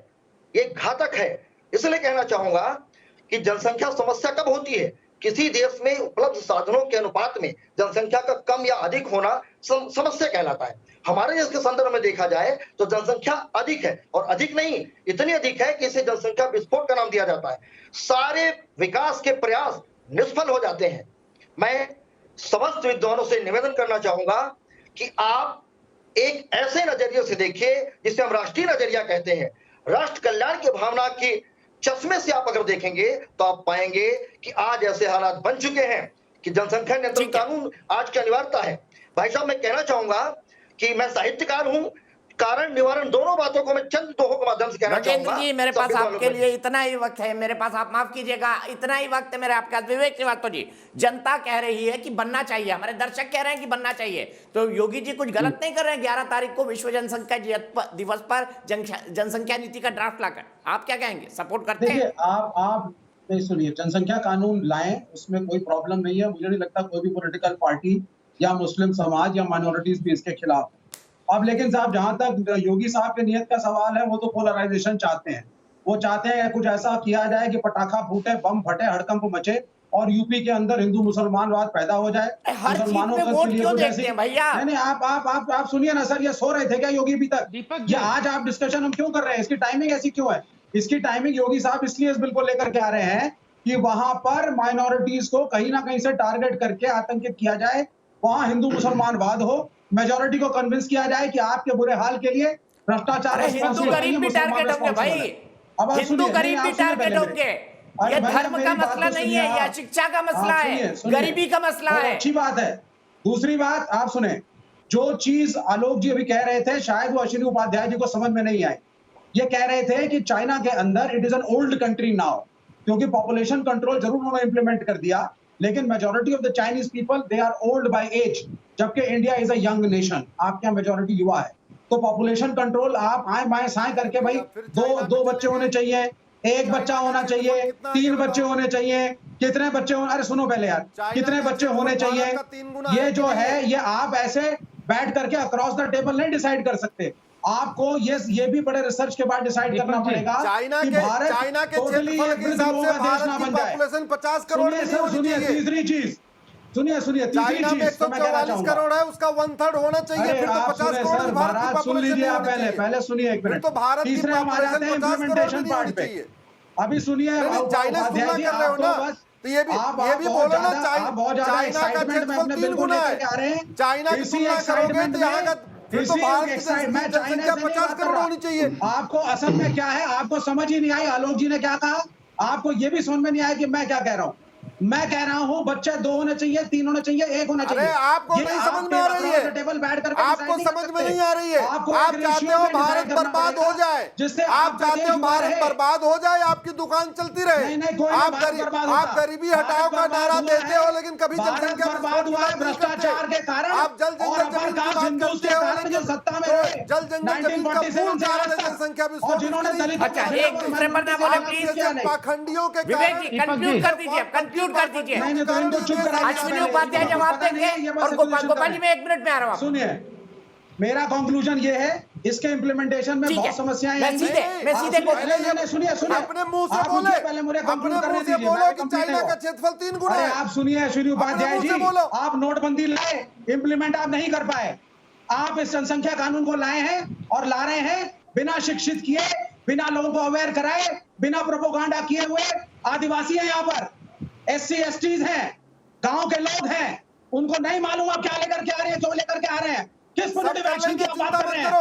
Speaker 16: ये घातक है। इसलिए कहना चाहूंगा कि जनसंख्या समस्या कब होती है? किसी देश में उपलब्ध साधनों के अनुपात में जनसंख्या का कम या अधिक होना समस्या कहलाता है। हमारे देश के संदर्भ में देखा जाए तो जनसंख्या अधिक है, और अधिक नहीं, इतनी अधिक है कि इसे जनसंख्या विस्फोट का नाम दिया जाता है। सारे विकास के प्रयास निष्फल हो जाते हैं। मैं समस्त विद्वानों से निवेदन करना चाहूंगा कि आप एक ऐसे नजरिए से देखिए जिसे हम राष्ट्रीय नजरिया कहते हैं। राष्ट्र कल्याण की भावना की चश्मे से आप अगर देखेंगे तो आप पाएंगे कि आज ऐसे हालात बन चुके हैं कि जनसंख्या नियंत्रण कानून आज की अनिवार्यता है। भाई साहब, मैं कहना चाहूंगा कि मैं साहित्यकार हूं, कारण निवारण दोनों बातों को मैं चंद दोहों के माध्यम से कहना चाहूंगा।
Speaker 1: जी, मेरे पास आपके लिए इतना ही वक्त है, मेरे पास, आप माफ कीजिएगा, इतना ही वक्त है मेरे आपके पास। विवेक श्रीवास्तव जी, जनता कह रही है कि बनना चाहिए, हमारे दर्शक कह रहे हैं कि बनना चाहिए, तो योगी जी कुछ गलत नहीं कर रहे हैं 11 तारीख को विश्व जनसंख्या दिवस पर जनसंख्या नीति का ड्राफ्ट लाकर? आप क्या कहेंगे, सपोर्ट करते हैं?
Speaker 17: आप नहीं, सुनिए, जनसंख्या कानून लाएं, उसमें कोई प्रॉब्लम नहीं है। मुझे नहीं लगता कोई भी पॉलिटिकल पार्टी या मुस्लिम समाज या माइनॉरिटीज भी इसके खिलाफ है। अब लेकिन साहब जहां तक योगी साहब के नियत का सवाल है, वो तो पोलराइजेशन चाहते हैं। वो चाहते हैं कुछ ऐसा किया जाए कि पटाखा फूटे, बम फटे, हड़कंप मचे और यूपी के अंदर हिंदू मुसलमानवाद पैदा हो जाए।
Speaker 1: हर चीज में वोट क्यों देखते हैं भैया?
Speaker 17: नहीं, आप सुनिए ना सर, ये सो रहे थे क्या योगी अभी तक? ये आज आप डिस्कशन हम क्यों कर रहे हैं? इसकी टाइमिंग ऐसी क्यों है? इसकी टाइमिंग योगी साहब इसलिए इस बिल को लेकर के आ रहे हैं कि वहां पर माइनॉरिटीज को कहीं ना कहीं से टारगेट करके आतंकित किया जाए, वहां हिंदू मुसलमानवाद हो, मेजोरिटी को कन्विंस किया जाए कि आपके बुरे हाल के लिए भ्रष्टाचार
Speaker 1: हिंदू गरीब भी टारगेट होंगे भाई, हिंदू गरीब भी टारगेट होंगे। ये धर्म का मसला नहीं है, या शिक्षा का मसला है, गरीबी का मसला है।
Speaker 17: अच्छी बात है। दूसरी बात आप सुने, जो चीज आलोक जी अभी कह रहे थे, शायद वो अश्विनी उपाध्याय जी को समझ में नहीं आई। ये कह रहे थे कि चाइना के अंदर it is an old country now, क्योंकि पॉपुलेशन कंट्रोल जरूर उन्होंने इंप्लीमेंट कर दिया, लेकिन majority of the Chinese people they are old by age, जबकि India is a young nation. आपके यहाँ मेजॉरिटी युवा है, तो पॉपुलेशन कंट्रोल आप आए बाएं साएं करके भाई दो बच्चे होने चाहिए, एक बच्चा होना चाहिए, 3 बच्चे होने चाहिए, कितने बच्चे होने, अरे सुनो पहले यार, कितने बच्चे होने चाहिए, ये जो है ये आप ऐसे बैठ करके अक्रॉस द टेबल नहीं डिसाइड कर सकते। आपको ये भी बड़े रिसर्च के बाद डिसाइड करना पड़ेगा कि भारत टोटली एक हिसाब से भारत की पॉपुलेशन 50 करोड़ की होनी चाहिए। तीसरी चीज सुनिए,
Speaker 14: चाइना में 144 करोड़ है, उसका 1/3 होना चाहिए, फिर तो 50 करोड़ भारत की
Speaker 17: सुन लीजिए आप पहले सुनिए एक मिनट।
Speaker 14: तो भारत की
Speaker 17: तीसरे हमारे आते हैं इम्प्लीमेंटेशन पार्ट पे। अभी सुनिए,
Speaker 14: चाइना से तुलना कर रहे हो ना, तो ये भी बोलो ना, चाइना का क्षेत्रफल 3 गुना है, चाइना की तुलना करोगे तो यहाँ का फिर तो भारत की जनसंख्या 50 करोड़ होनी चाहिए।
Speaker 17: आपको असल में क्या है, आपको समझ ही नहीं आई आलोक जी ने क्या कहा, आपको ये भी समझ में नहीं आया कि मैं क्या कह रहा हूँ। मैं कह रहा हूँ बच्चे 2 होने चाहिए, 3 होने चाहिए, 1 होना चाहिए।
Speaker 14: अरे आपको नहीं समझ में आ रही है,
Speaker 17: टेबल बैठ करके
Speaker 14: आपको समझ में नहीं आ रही है। आप चाहते हो भारत बर्बाद हो जाए, आप चाहते हो भारत बर्बाद हो जाए, आपकी दुकान चलती रहे। आप गरीबी हटाओ का नारा देते हो, लेकिन कभी जनसंख्या
Speaker 17: बर्बाद हुआ है भ्रष्टाचार के कारण।
Speaker 14: आप जल जंगल जमीन की बात करते हो, लेकिन
Speaker 17: सत्ता में रहे,
Speaker 14: जल जंगल जमीन का पूर्ण जनसंख्या भी
Speaker 1: अच्छा, एक दूसरे पर ना बोले प्लीज,
Speaker 14: पाखंडियों के
Speaker 1: विवेक जी कंक्लूड कर दीजिए, कंक्लूड कर दीजिए। अश्विनी उपाध्याय जवाब देंगे और गोपाल जी मैं 1 मिनट में आ रहा हूँ।
Speaker 17: सुनिए, मेरा कंक्लूजन ये है, इसके इम्प्लीमेंटेशन में बहुत समस्याएं
Speaker 1: मैं सीधे
Speaker 17: सुनिए
Speaker 14: अपने मुंह से बोले,
Speaker 17: पहले मुझे
Speaker 14: अपने मुंह से बोलो कि चाइना का क्षेत्रफल 3 गुना है।
Speaker 17: आप सुनिए अश्विनी उपाध्याय जी, आप नोटबंदी लाए, इम्प्लीमेंट आप नहीं कर पाए। आप इस जनसंख्या कानून को लाए हैं और ला रहे हैं बिना शिक्षित किए, बिना लोगों को अवेयर कराए, बिना प्रोपोगंडा किए हुए। आदिवासी है यहाँ पर, SC STs हैं, गांव के लोग हैं, उनको नहीं मालूम आप क्या लेकर के आ रहे हैं, क्यों लेकर के आ रहे हैं, किस पॉजिटिव एक्शन की आप बात कर रहे हैं।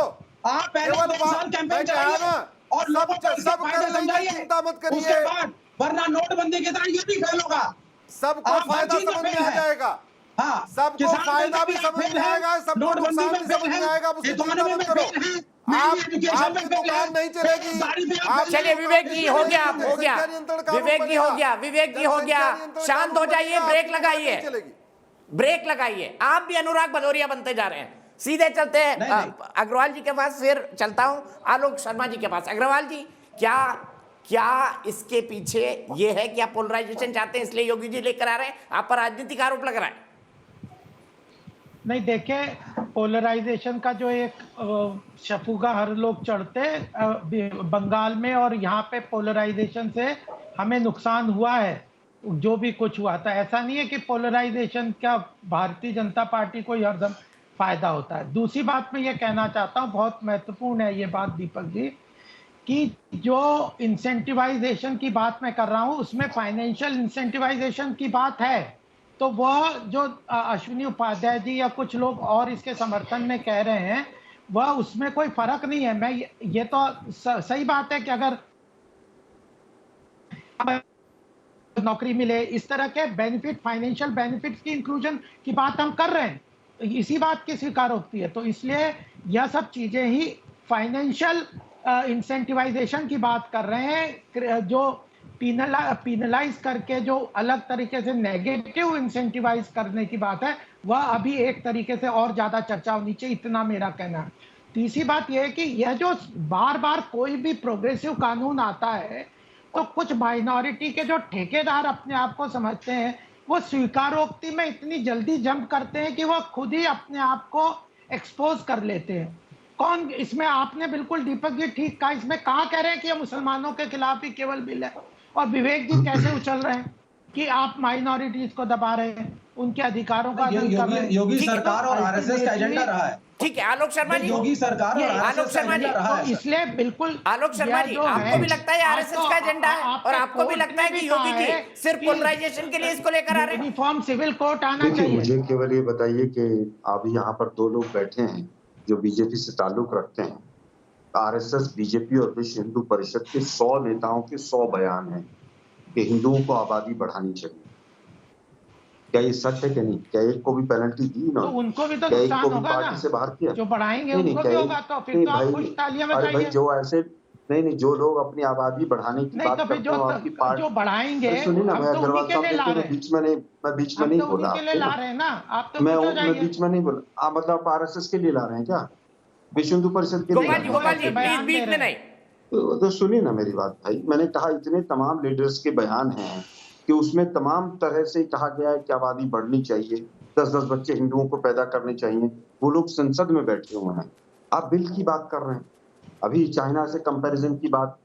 Speaker 17: आप पहले 2 साल कैंपेन चलाइए और लोगों को इसके फायदे समझाइए, उसके बाद, वरना नोटबंदी की तरह ये भी फेल होगा।
Speaker 14: सबको फायदा समझ में आ जाएगा,
Speaker 17: हाँ,
Speaker 14: सबको फायदा भी समझ में आएगा, सबको नुकसान भी समझ में आएगा।
Speaker 17: इकोनॉमी में फेल है,
Speaker 14: आपकी दुकान नहीं चलेगी।
Speaker 1: चलिए विवेक जी हो गया, विवेक जी हो गया, शांत हो जाइए, ब्रेक लगाइए। आप भी अनुराग भदौरिया बनते जा रहे हैं। सीधे चलते हैं अग्रवाल जी के पास, फिर चलता हूं आलोक शर्मा जी के पास। अग्रवाल जी, क्या इसके पीछे ये है कि आप पोलराइजेशन चाहते हैं इसलिए योगी जी लेकर आ रहे हैं? आप पर राजनीतिक आरोप लग रहा है।
Speaker 12: नहीं, देखे पोलराइजेशन का जो एक शफुगा हर लोग चढ़ते बंगाल में, और यहाँ पे पोलराइजेशन से हमें नुकसान हुआ है, जो भी कुछ हुआ था। ऐसा नहीं है कि पोलराइजेशन का भारतीय जनता पार्टी को हरदम फायदा होता है। दूसरी बात मैं ये कहना चाहता हूँ, बहुत महत्वपूर्ण है ये बात दीपक जी, कि जो इंसेंटिवाइजेशन की बात मैं कर रहा हूँ, उसमें फाइनेंशियल इंसेंटिवाइजेशन की बात है, तो वह जो अश्विनी उपाध्याय जी या कुछ लोग और इसके समर्थन में कह रहे हैं, वह उसमें कोई फर्क नहीं है। मैं ये तो सही बात है कि अगर नौकरी मिले, इस तरह के बेनिफिट, फाइनेंशियल बेनिफिट्स की इंक्लूजन की बात हम कर रहे हैं, इसी बात की स्वीकारोक्ति है। तो इसलिए यह सब चीजें ही फाइनेंशियल इंसेंटिवाइजेशन की बात कर रहे हैं। जो पीनलाइज करके जो अलग तरीके से नेगेटिव इंसेंटिवाइज करने की बात है, वह अभी एक तरीके से और ज्यादा चर्चा होनी चाहिए, इतना मेरा कहना है। तीसरी बात यह है कि यह जो बार बार कोई भी प्रोग्रेसिव कानून आता है, तो कुछ माइनॉरिटी के जो ठेकेदार अपने आप को समझते हैं, वो स्वीकारोक्ति में इतनी जल्दी जंप करते हैं कि वो खुद ही अपने आप को एक्सपोज कर लेते हैं। कौन इसमें, आपने बिल्कुल दीपक जी ठीक कहा, इसमें कहाँ कह रहे हैं कि ये मुसलमानों के खिलाफ ही केवल बिल है, और विवेक जी कैसे उछल रहे हैं कि आप माइनॉरिटीज को दबा रहे हैं, उनके अधिकारों का
Speaker 17: योगी सरकार और आरएसएस का एजेंडा रहा है।
Speaker 1: ठीक है आलोक शर्मा जी,
Speaker 17: योगी सरकार और
Speaker 1: आलोक शर्मा जी,
Speaker 12: इसलिए बिल्कुल
Speaker 1: आलोक शर्मा जी, आपको भी लगता है आरएसएस का एजेंडा है, और आपको भी लगता है कि योगी जी सिर्फ पोलराइजेशन के लिए इसको लेकर आ रहे हैं?
Speaker 12: यूनिफॉर्म सिविल कोर्ट आना चाहिए।
Speaker 13: मुझे केवल ये बताइए कि अभी यहाँ पर दो लोग बैठे हैं जो बीजेपी से ताल्लुक रखते हैं। आरएसएस, बीजेपी और विश्व हिंदू परिषद के 100 नेताओं के 100 बयान हैं कि हिंदुओं को आबादी बढ़ानी चाहिए। क्या ये सच है कि नहीं? क्या एक को भी पेनल्टी दी ना?
Speaker 12: तो उनको भी तो
Speaker 13: क्या एक
Speaker 12: नुकसान
Speaker 13: को भी
Speaker 12: होगा
Speaker 13: पार्टी
Speaker 12: ना,
Speaker 13: से बाहर किया?
Speaker 12: जो बढ़ाएंगे उनको भी होगा, तो फिर तो आप कुछ तालियां
Speaker 13: अरे भाई
Speaker 12: बजाइए।
Speaker 13: जो ऐसे नहीं, जो लोग अपनी आबादी बढ़ाने की
Speaker 12: नहीं
Speaker 13: बात
Speaker 12: तो फिर
Speaker 13: करते हैं आपकी पार्टी
Speaker 12: जो बढ़ाएंगे,
Speaker 13: सुनिए ना,
Speaker 12: हम
Speaker 13: मैं
Speaker 12: तो
Speaker 13: अग्रवाल
Speaker 12: उन्हीं के लिए ला
Speaker 13: साहब
Speaker 12: रहे हैं,
Speaker 13: मैं बीच में नहीं
Speaker 12: हम तो
Speaker 13: बोला
Speaker 12: उन्हीं के लिए ला रहे हैं ना, आप तो
Speaker 13: मैं
Speaker 12: कुछ हो
Speaker 13: मैं
Speaker 12: जाइए।
Speaker 13: बीच में नहीं बोला। मतलब आप आरएसएस के लिए ला रहे हैं क्या? विश्व हिंदू परिषद के लिए?
Speaker 1: गोपाल जी प्लीज बीच में नहीं।
Speaker 13: तो सुनिए ना मेरी बात भाई, मैंने कहा इतने तमाम लीडर्स के बयान हैं कि उसमें तमाम तरह से कहा गया है कि आबादी बढ़नी चाहिए, 10-10 बच्चे हिंदुओं को पैदा करने चाहिए। वो लोग संसद में बैठे हुए हैं, आप बिल की बात कर रहे हैं। अभी चाइना से कंपैरिजन की बात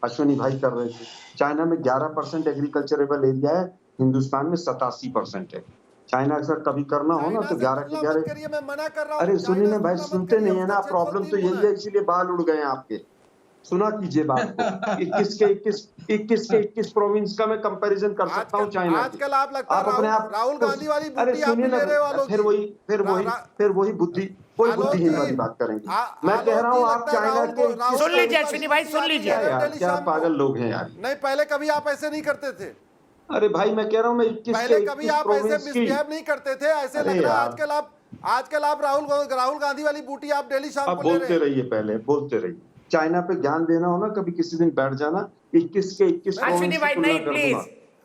Speaker 13: अश्विनी भाई कर रहे थे। चाइना में 11% एग्रीकल्चरेबल एरिया है, हिंदुस्तान में 87% है। चाइना से कभी करना हो ना तो 11 के 11।
Speaker 14: मैं मना कर रहा हूं।
Speaker 13: अरे सुनिए ना भाई, सुनते नहीं है ना, प्रॉब्लम तो यही है, इसीलिए बाल उड़ गए हैं आपके। सुना कीजिए बात को। 21 के 21 प्रोविंस का मैं कंपैरिजन कर सकता हूँ चाइना।
Speaker 14: आजकल आप लगता है
Speaker 13: अपने आप
Speaker 14: राहुल गांधी वाली
Speaker 13: अरे
Speaker 14: बूटी आप
Speaker 13: सुनिए
Speaker 14: ले रहे हो
Speaker 13: ना,
Speaker 14: आलोक
Speaker 13: फिर वही बुद्धिहीन वाली बात करेंगे। मैं कह रहा हूँ आप चाइना के,
Speaker 1: सुन लीजिए अश्विनी भाई, सुन लीजिए
Speaker 13: यार क्या पागल लोग हैं यार।
Speaker 14: नहीं, पहले कभी आप ऐसे नहीं करते थे।
Speaker 13: अरे भाई मैं कह रहा हूँ, मैं 21
Speaker 14: पहले कभी आप ऐसे मिसबिहेव नहीं करते थे, ऐसे लग रहा है आजकल आप राहुल गांधी वाली बूटी आप डेली शाम
Speaker 13: आप
Speaker 14: को ले रहे
Speaker 13: बोलते रहिए, पहले बोलते रहिए। चाइना पे ज्ञान देना हो ना, कभी किसी दिन बैठ जाना, 21 के 21
Speaker 1: अश्विनी भाई नहीं,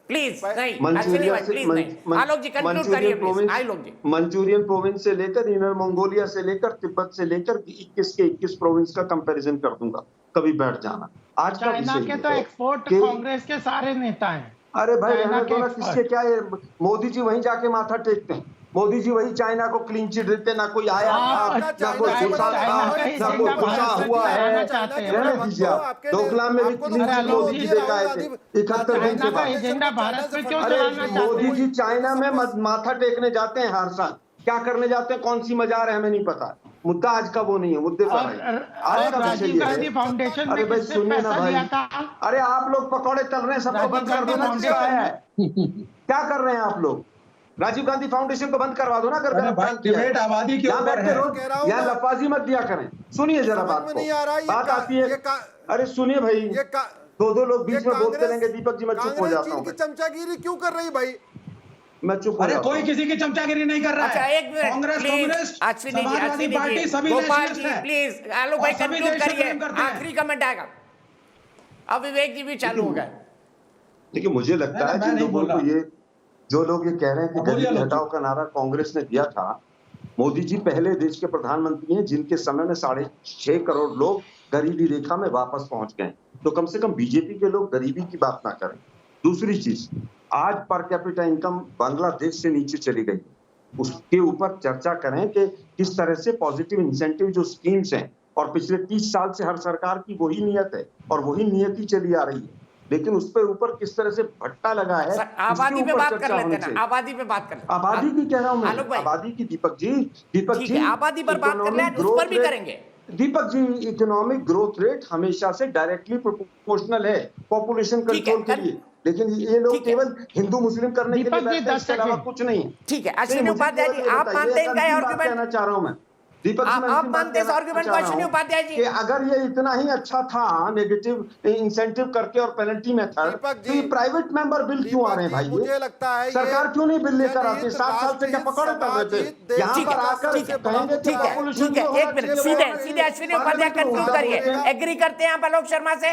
Speaker 1: प्लीज नहीं, अश्विनी भाई प्लीज नहीं। आलोक जी कंक्लूड करिए please. Alok ji,
Speaker 13: Manchurian province से लेकर इनर मंगोलिया से लेकर तिब्बत से लेकर 21 के 21 प्रोविंस का कंपैरिजन कर दूंगा, कभी बैठ जाना। आज का
Speaker 12: चाइना के तो एक्सपोर्ट कांग्रेस के सारे नेता हैं।
Speaker 13: अरे भाई रहना दो ना, किसके क्या है, मोदी जी वहीं जाके माथा टेकते हैं। मोदी जी वही चाइना को क्लीन चिट देते, ना कोई आया था, ना कोई घुसा था, ना कोई घुसा हुआ है। रहने दीजिए आप। डोकलाम में भी क्लीन चिट मोदी जी देकर आए थे 71 दिन के बाद। अरे मोदी जी चाइना में माथा टेकने जाते हैं हर साल, क्या करने जाते हैं, कौन सी मजार है हमें नहीं पता। मुद्दा आज का वो नहीं है, मुद्दे पर आज का
Speaker 12: राजीव गांधी फाउंडेशन
Speaker 13: अरे भाई सुनिए ना भाई, अरे आप लोग पकौड़े तल रहे हैं, सबको बंद कर दो ना, किसका है? क्या कर रहे हैं आप लोग? राजीव गांधी फाउंडेशन को बंद करवा दो ना। अगर
Speaker 17: डिबेट आबादी के ऊपर है,
Speaker 13: यहाँ लफाजी मत दिया करें। सुनिए जरा बात को, बात आती है। अरे सुनिए भाई, दो लोग बीच में बोलते रहेंगे, दीपक जी मैं चुप हो जाता हूँ।
Speaker 14: चमचागिरी क्यों कर रही भाई?
Speaker 13: मैं चुप हो
Speaker 17: अरे
Speaker 13: जाता हूँ।
Speaker 17: कोई किसी की चमचागिरी नहीं कर रहा
Speaker 1: अच्छा
Speaker 17: है।
Speaker 1: एक मिनट
Speaker 17: कांग्रेस, समाजवादी पार्टी, सभी
Speaker 1: गोपाल
Speaker 17: नेशनलिस्ट
Speaker 1: जी
Speaker 17: हैं।
Speaker 1: प्लीज, आलोक भाई
Speaker 17: और सभी
Speaker 1: कंक्लूड
Speaker 17: देश से
Speaker 1: करिए,
Speaker 17: प्रेम करते हैं।
Speaker 1: आखिरी कमेंट आएगा। अब विवेक जी भी चालू हो गए।
Speaker 13: देखिए मुझे लगता है जिन लोगों को जो लोग ये कह रहे हैं कि गरीबी हटाओ का नारा कांग्रेस ने दिया था, मोदी जी पहले देश के प्रधानमंत्री हैं जिनके समय में 6.5 करोड़ लोग गरीबी रेखा में वापस पहुंच गए। तो कम से कम बीजेपी के लोग गरीबी की बात ना करें। दूसरी चीज, आज पर कैपिटा इनकम बांग्लादेश से नीचे चली गई, उसके ऊपर चर्चा करें कि किस तरह से पॉजिटिव इंसेंटिव जो स्कीम्स हैं, और पिछले 30 साल से हर सरकार की वही नियत है और वही नियत ही चली आ रही है, लेकिन उस पर ऊपर किस तरह से भट्टा लगा है।
Speaker 1: आबादी पे बात कर लेते हैं ना, आबादी पे बात कर लेते हैं।
Speaker 13: आबादी की कह रहा हूं
Speaker 1: आलोक
Speaker 13: मैं,
Speaker 1: भाई,
Speaker 13: आबादी की। दीपक जी
Speaker 1: आबादी पर बात कर ले, उस पर भी करेंगे।
Speaker 13: Deepak ji, economic growth rate हमेशा से डायरेक्टली प्रोपोर्शनल है पॉपुलेशन कंट्रोल के लिए, लेकिन ये लोग केवल हिंदू मुस्लिम करने के लिए बैठते हैं, इसके अलावा कुछ नहीं।
Speaker 1: ठीक है अश्विनी उपाध्याय जी, आप मानते हैं इनका आर्गुमेंट?
Speaker 13: कहना चाह रहा हूं मैं दीपक जी,
Speaker 1: आप मानते हैं इस आर्गुमेंट को अश्विनी उपाध्याय जी?
Speaker 13: कि अगर ये इतना ही अच्छा था नेगेटिव इंसेंटिव करके और पेनल्टी मेथड, तो ये प्राइवेट मेंबर बिल क्यों आ रहे हैं भाई?
Speaker 14: मुझे लगता है
Speaker 13: सरकार क्यों नहीं बिल लेकर आती? 7 साल से क्या पकड़े कर रहे थे? यहाँ पर आकर कहेंगे
Speaker 1: ठीक है एक मिनट, सीधे अश्विनी उपाध्याय कंक्लूड करिए। एग्री करते हैं आप आलोक शर्मा से?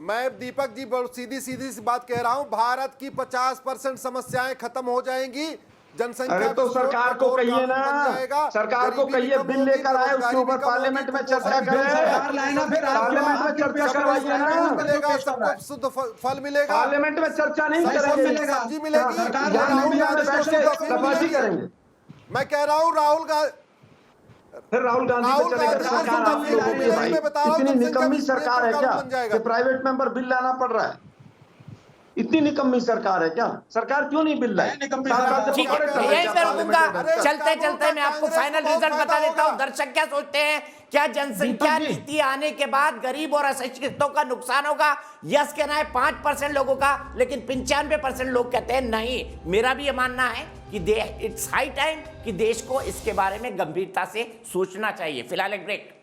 Speaker 14: मैं दीपक जी बहुत सीधी सी बात कह रहा हूं, भारत की 50% समस्याएं खत्म हो जाएंगी जनसंख्या
Speaker 18: अरे तो सरकार को कहिए ना, सरकार को कहिए बिल लेकर आए, उसके ऊपर पार्लियामेंट में चर्चा करें, पार्लियामेंट में चर्चा करवाइए ना,
Speaker 14: सबको शुद्ध फल मिलेगा,
Speaker 18: पार्लियामेंट में चर्चा नहीं करेंगे,
Speaker 14: सब्जी मिलेगी,
Speaker 18: सब्जी करेंगे।
Speaker 14: मैं कह रहा हूँ राहुल गांधी,
Speaker 18: फिर राहुल गांधी पे चलेगा सरकार आप लोगों की भाई, इतनी निकम्मी सरकार है क्या कि प्राइवेट मेंबर बिल लाना पड़ रहा है? इतनी निकम्मी सरकार है क्या? सरकार क्यों नहीं बिल लाए?
Speaker 1: ठीक है, यहीं पे रुकूंगा। चलते चलते मैं आपको फाइनल रिजल्ट बता देता हूं। दर्शक क्या सोचते हैं, क्या जनसंख्या नीति आने के बाद गरीब और अशिक्षितों का नुकसान होगा? यस कहना है 5% लोगों का, लेकिन 95% लोग कहते हैं नहीं। मेरा भी ये मानना है कि इट्स हाई टाइम कि देश को इसके बारे में गंभीरता से सोचना चाहिए। फिलहाल एक ब्रेक।